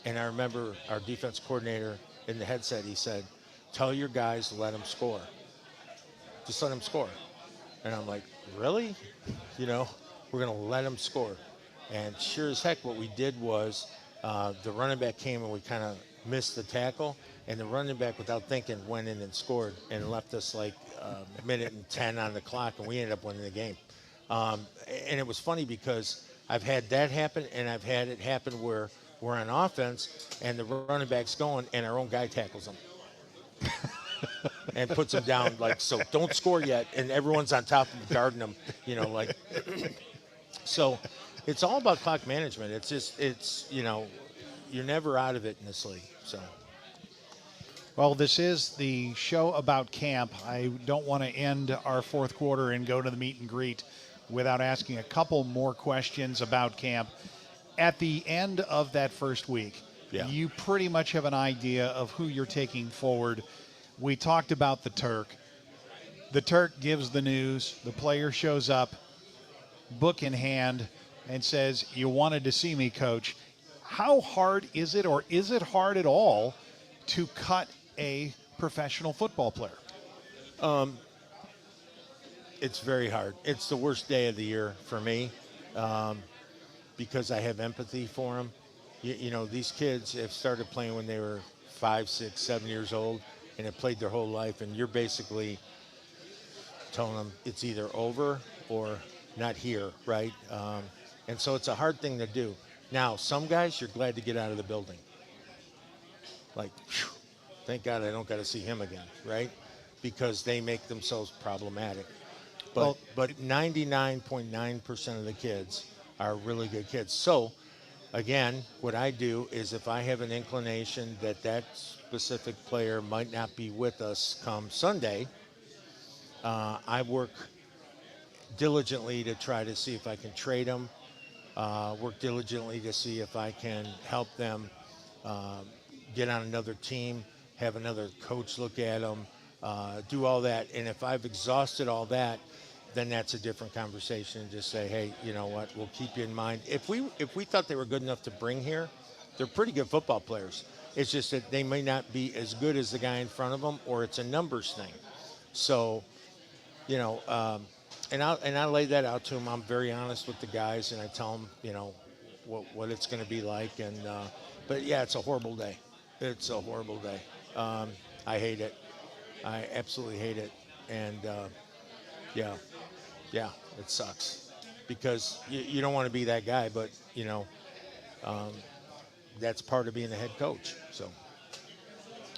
And I remember our defense coordinator in the headset, he said, "Tell your guys to let them score. Just let them score." And I'm like, really? We're going to let them score. And sure as heck, what we did was the running back came and we kind of missed the tackle. And the running back, without thinking, went in and scored and left us like a minute and 10 on the clock. And we ended up winning the game. And it was funny because I've had that happen, and I've had it happen where we're on offense and the running back's going and our own guy tackles him. And puts him down, like, so don't score yet, and everyone's on top of him, guarding him, so it's all about clock management. It's you're never out of it in this league. So, well, this is the show about camp. I don't want to end our fourth quarter and go to the meet and greet without asking a couple more questions about camp. At the end of that first week, you pretty much have an idea of who you're taking forward. We talked about the Turk. The Turk gives the news. The player shows up, book in hand, and says, "You wanted to see me, coach." How hard is it, or is it hard at all, to cut a professional football player? It's very hard. It's the worst day of the year for me because I have empathy for them. These kids have started playing when they were 5, 6, 7 years old, and have played their whole life, and you're basically telling them it's either over or not here, right? And so it's a hard thing to do. Now, some guys, you're glad to get out of the building. Like, whew, thank God I don't got to see him again, right? Because they make themselves problematic. But 99.9% of the kids are really good kids. So, again, what I do is if I have an inclination that specific player might not be with us come Sunday, I work diligently to try to see if I can trade them, work diligently to see if I can help them get on another team, have another coach look at them, do all that. And if I've exhausted all that, then that's a different conversation. Just say, hey, you know what, we'll keep you in mind. If we thought they were good enough to bring here, they're pretty good football players. It's just that they may not be as good as the guy in front of them, or it's a numbers thing. So, and I lay that out to them. I'm very honest with the guys, and I tell them, what it's going to be like. And but yeah, it's a horrible day. It's a horrible day. I hate it. I absolutely hate it. And yeah, it sucks because you don't want to be that guy, but that's part of being the head coach. So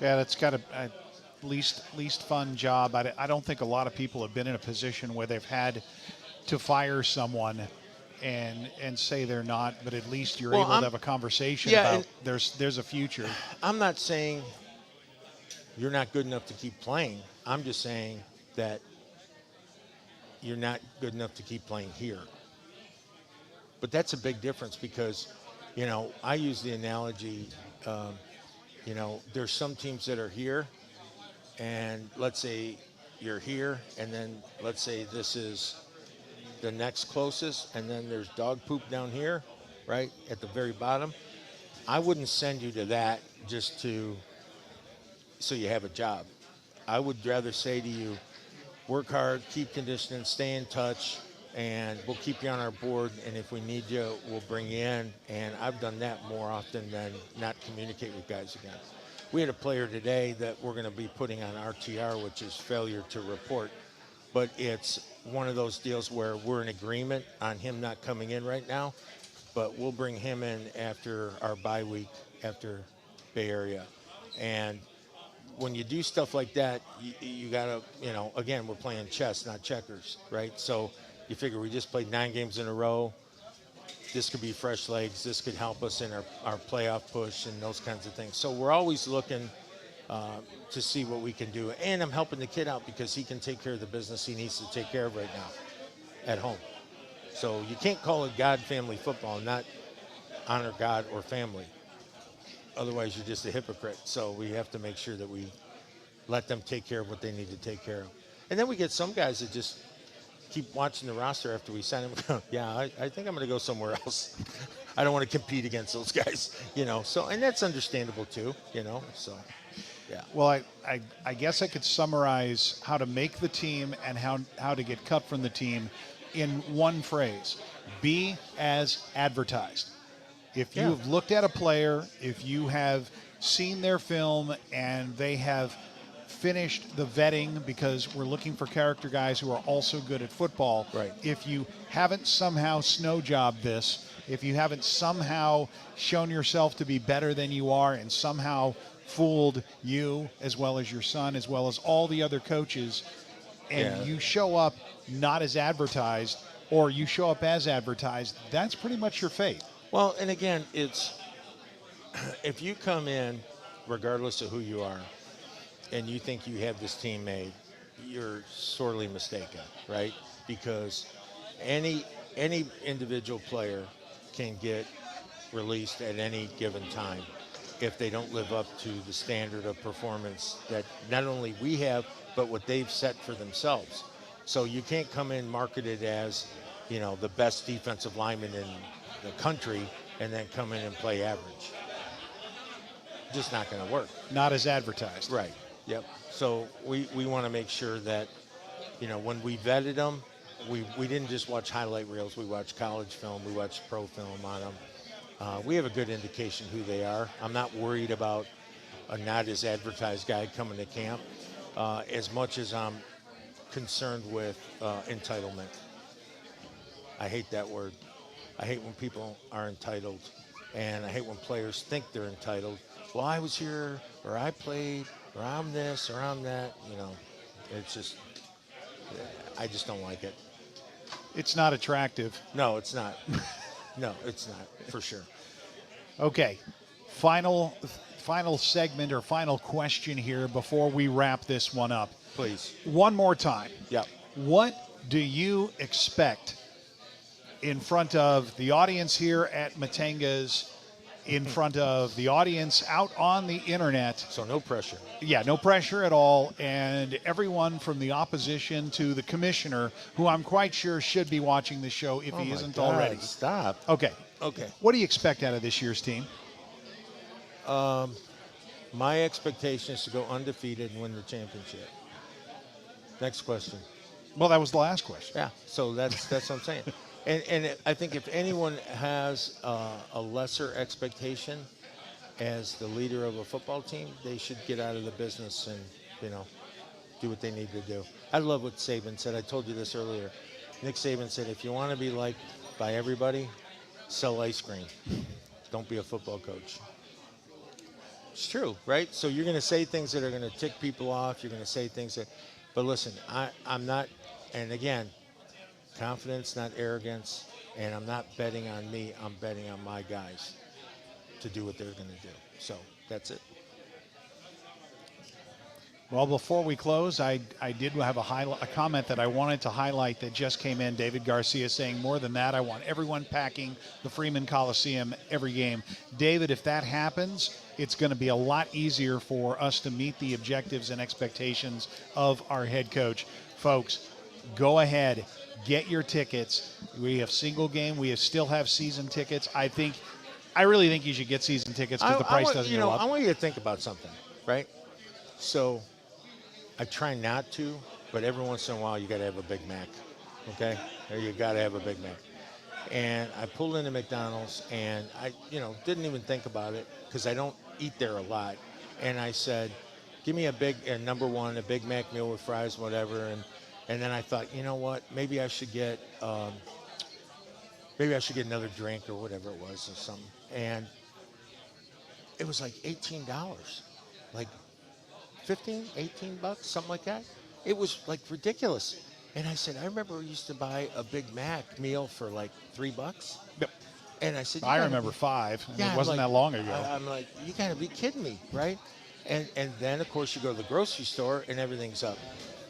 yeah, that's got a least fun job. I don't think a lot of people have been in a position where they've had to fire someone and say they're not, but at least you're able to have a conversation about there's a future. I'm not saying you're not good enough to keep playing. I'm just saying that you're not good enough to keep playing here. But that's a big difference because, I use the analogy, there's some teams that are here, and let's say you're here, and then let's say this is the next closest, and then there's dog poop down here, right, at the very bottom. I wouldn't send you to that just so you have a job. I would rather say to you, work hard, keep conditioning, stay in touch, and we'll keep you on our board, and if we need you, we'll bring you in. And I've done that more often than not communicate with guys again. We had a player today that we're going to be putting on RTR, which is failure to report. But it's one of those deals where we're in agreement on him not coming in right now, but we'll bring him in after our bye week, after Bay Area. And when you do stuff like that, you got to, again, we're playing chess, not checkers, right? So you figure we just played 9 games in a row. This could be fresh legs. This could help us in our playoff push and those kinds of things. So we're always looking to see what we can do. And I'm helping the kid out because he can take care of the business he needs to take care of right now at home. So you can't call it God family football and not honor God or family. Otherwise, you're just a hypocrite. So we have to make sure that we let them take care of what they need to take care of. And then we get some guys that just keep watching the roster after we sign them. Yeah, I think I'm going to go somewhere else. I don't want to compete against those guys, So, and that's understandable too, So, yeah. Well, I guess I could summarize how to make the team and how to get cut from the team in one phrase: be as advertised. If you have looked at a player, if you have seen their film and they have finished the vetting, because we're looking for character guys who are also good at football. Right. If you haven't somehow snow jobbed this, if you haven't somehow shown yourself to be better than you are and somehow fooled you as well as your son, as well as all the other coaches, and you show up not as advertised, or you show up as advertised, that's pretty much your fate. Well, and again, it's if you come in, regardless of who you are, and you think you have this team made, you're sorely mistaken, right? Because any individual player can get released at any given time if they don't live up to the standard of performance that not only we have, but what they've set for themselves. So you can't come in marketed as, the best defensive lineman in the country and then come in and play average. Just not going to work. Not as advertised. Right. Yep. So we want to make sure that, when we vetted them, we didn't just watch highlight reels. We watched college film. We watched pro film on them. We have a good indication who they are. I'm not worried about a not as advertised guy coming to camp as much as I'm concerned with entitlement. I hate that word. I hate when people are entitled, and I hate when players think they're entitled. Well, I was here, or I played, or I'm this, or I'm that. It's just, I just don't like it. It's not attractive. No, it's not. No, it's not, for sure. Okay, final segment or final question here before we wrap this one up. Please. One more time. Yep. What do you expect in front of the audience here at Matenga's, in front of the audience out on the internet? So no pressure. Yeah, no pressure at all. And everyone from the opposition to the commissioner, who I'm quite sure should be watching the show if he isn't already. Stop. Okay. Okay. What do you expect out of this year's team? My expectation is to go undefeated and win the championship. Next question. Well, that was the last question. Yeah, so that's what I'm saying. And I think if anyone has a lesser expectation as the leader of a football team, they should get out of the business and, do what they need to do. I love what Saban said. I told you this earlier. Nick Saban said, if you want to be liked by everybody, sell ice cream. Don't be a football coach. It's true, right? So you're going to say things that are going to tick people off. You're going to say things that, but listen, I'm not, and again, confidence, not arrogance, and I'm not betting on me. I'm betting on my guys to do what they're going to do. So that's it. Well, before we close, I did have a comment that I wanted to highlight that just came in. David Garcia saying, more than that, I want everyone packing the Freeman Coliseum every game. David, if that happens, it's going to be a lot easier for us to meet the objectives and expectations of our head coach. Folks, go ahead, get your tickets. We have single game. We still have season tickets. I really think you should get season tickets because the price doesn't go up. I want you to think about something, right? So I try not to, but every once in a while you got to have a Big Mac. Okay, there you got to have a Big Mac. And I pulled into McDonald's, and I, didn't even think about it because I don't eat there a lot. And I said, give me number one, a Big Mac meal with fries, whatever. And then I thought, you know what? Maybe I should get another drink or whatever it was or something. And it was like $18, like 15, 18 bucks, something like that. It was like ridiculous. And I said, I remember we used to buy a Big Mac meal for like $3. Yep. And I said, I remember $5. Yeah, it wasn't like, that long ago. I'm like, you got to be kidding me, right? And then, of course, you go to the grocery store and everything's up.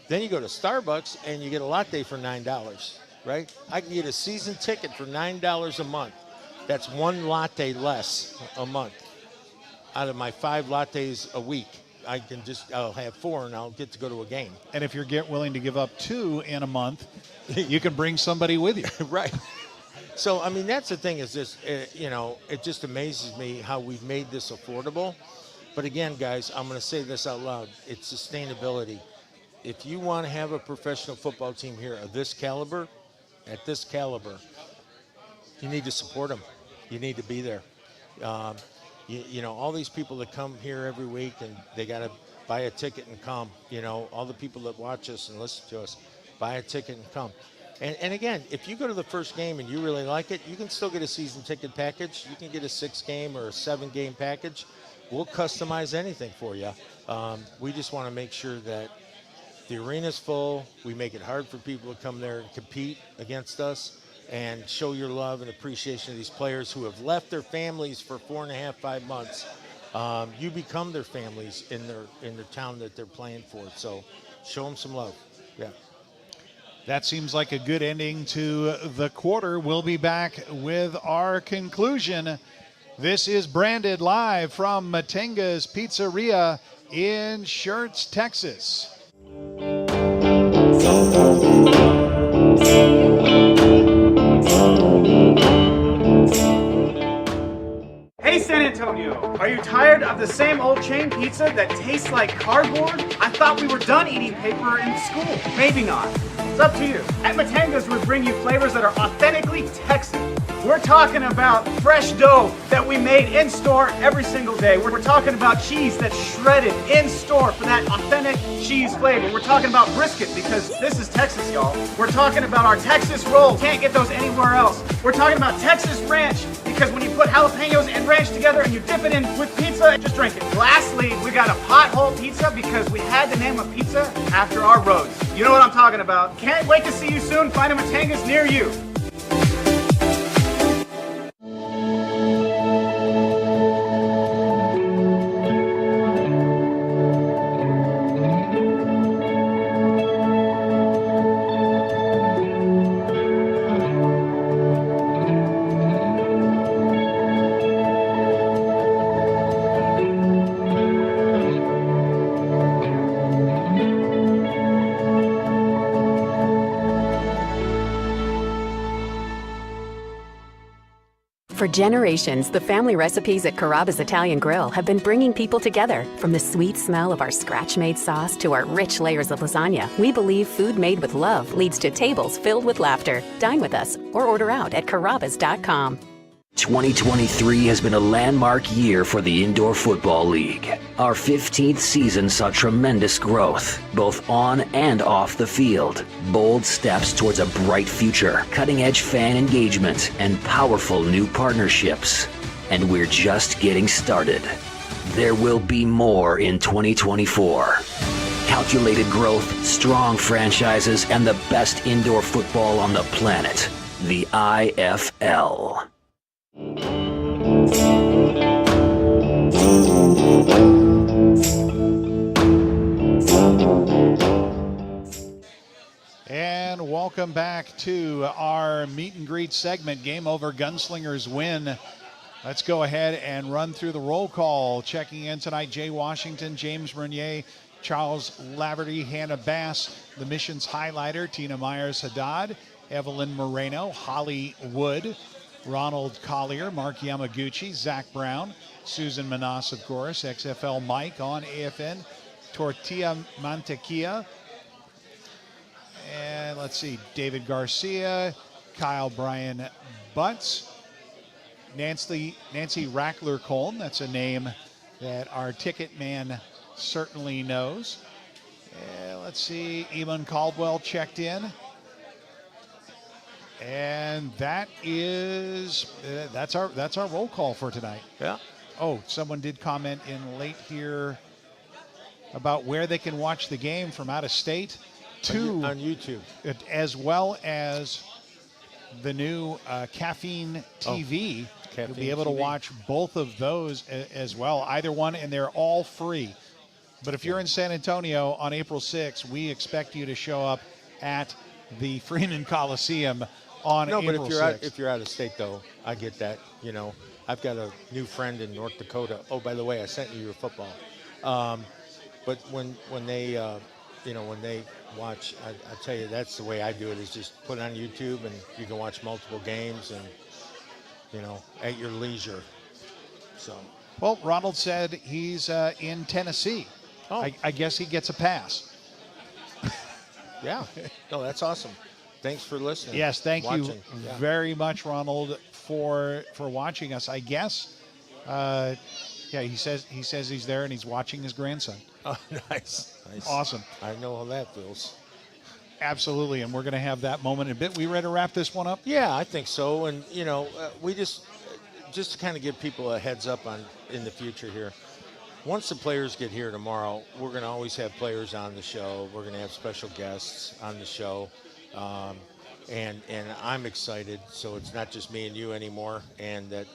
Then you go to Starbucks and you get a latte for $9, right? I can get a season ticket for $9 a month. That's one latte less a month out of my 5 lattes a week. I'll have 4 and I'll get to go to a game. And if you're willing to give up 2 in a month, you can bring somebody with you. Right. So, I mean, that's the thing is this, it just amazes me how we've made this affordable. But again, guys, I'm going to say this out loud. It's sustainability. If you want to have a professional football team here of this caliber, at this caliber, you need to support them. You need to be there. All these people that come here every week and they got to buy a ticket and come. All the people that watch us and listen to us, buy a ticket and come. And again, if you go to the first game and you really like it, you can still get a season ticket package. You can get a 6-game or a 7-game package. We'll customize anything for you. We just want to make sure that the arena's full. We make it hard for people to come there and compete against us and show your love and appreciation of these players who have left their families for 4.5, 5 months. You become their families in their town that they're playing for. So show them some love. Yeah. That seems like a good ending to the quarter. We'll be back with our conclusion. This is Branded live from Matenga's Pizzeria in Schertz, Texas. Hey San Antonio, are you tired of the same old chain pizza that tastes like cardboard? I thought we were done eating paper in school. Maybe not. It's up to you. At Matenga's, we bring you flavors that are authentically Texan. We're talking about fresh dough that we made in store every single day. We're talking about cheese that's shredded in store for that authentic cheese flavor. We're talking about brisket because this is Texas, y'all. We're talking about our Texas rolls. Can't get those anywhere else. We're talking about Texas ranch because when you put jalapenos and ranch together and you dip it in with pizza, just drink it. Lastly, we got a pothole pizza because we had to name a pizza after our roads. You know what I'm talking about. Can't wait to see you soon. Find a Matenga's near you. For generations, the family recipes at Carrabba's Italian Grill have been bringing people together. From the sweet smell of our scratch-made sauce to our rich layers of lasagna, we believe food made with love leads to tables filled with laughter. Dine with us or order out at carrabbas.com. 2023 has been a landmark year for the Indoor Football League. Our 15th season saw tremendous growth, both on and off the field. Bold steps towards a bright future, cutting-edge fan engagement, and powerful new partnerships. And we're just getting started. There will be more in 2024. Calculated growth, strong franchises, and the best indoor football on the planet. The IFL. And welcome back to our meet and greet segment. Game over, Gunslingers win. Let's go ahead and run through the roll call. Checking in tonight, Jay Washington, James Bernier, Charles Laverty, Hannah Bass, the missions highlighter, Tina Myers-Haddad, Evelyn Moreno, Holly Wood, Ronald Collier, Mark Yamaguchi, Zach Brown, Susan Manas, of course, XFL Mike on AFN, Tortilla Mantequilla, and let's see, David Garcia, Kyle Brian Butts, Nancy Rackler-Colm. That's a name that our ticket man certainly knows. Let's see, Eamon Caldwell checked in. And that is that's our roll call for tonight. Yeah. Oh, someone did comment in late here about where they can watch the game from out of state on YouTube, as well as the new Caffeine TV. Caffeine You'll be able to TV. watch both of those as well, either one, and they're all free. But if you're in San Antonio on April 6th, we expect you to show up at the Freeman Coliseum on April 6th. But if you're out of state, though, I get that. You know, I've got a new friend in North Dakota. Oh, by the way, I sent you your football. But when they when they watch, I tell you, that's the way I do it, is just put it on YouTube, and you can watch multiple games and, at your leisure. So. Well, Ronald said he's in Tennessee. Oh. I guess he gets a pass. Yeah. No, that's awesome. Thanks for listening. Yes, thank you Yeah. very much, Ronald, for watching us. I guess, he says he's there and he's watching his grandson. Oh, nice. Awesome. I know how that feels. Absolutely, and we're going to have that moment in a bit. We ready to wrap this one up? Yeah, I think so. And we just to kind of give people a heads up in the future here. Once the players get here tomorrow, we're going to always have players on the show. We're going to have special guests on the show. And I'm excited, so it's not just me and you anymore, and that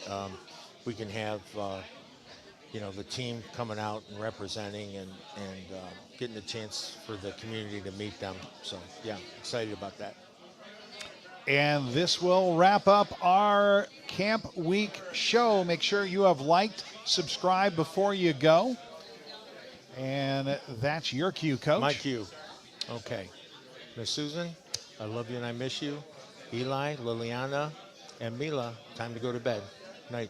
we can have the team coming out and representing and getting a chance for the community to meet them. So yeah, excited about that. And this will wrap up our Camp Week show. Make sure you have liked, subscribed before you go. And that's your cue, Coach. My cue. Okay. Miss Susan, I love you and I miss you. Eli, Liliana, and Mila, time to go to bed. Night.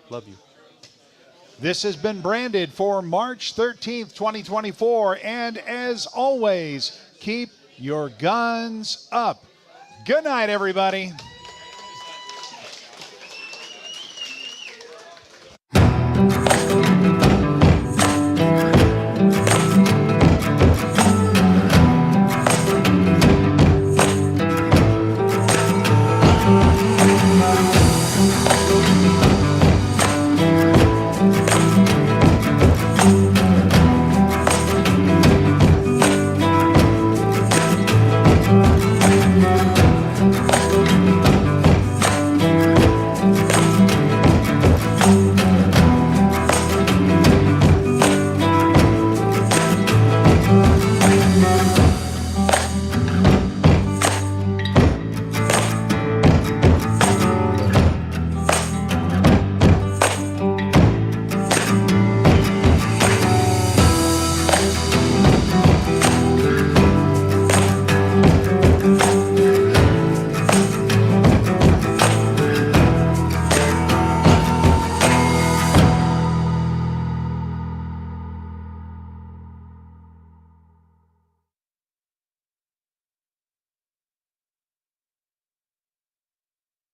Love you. This has been Branded for March 13th, 2024. And as always, keep your guns up. Good night, everybody.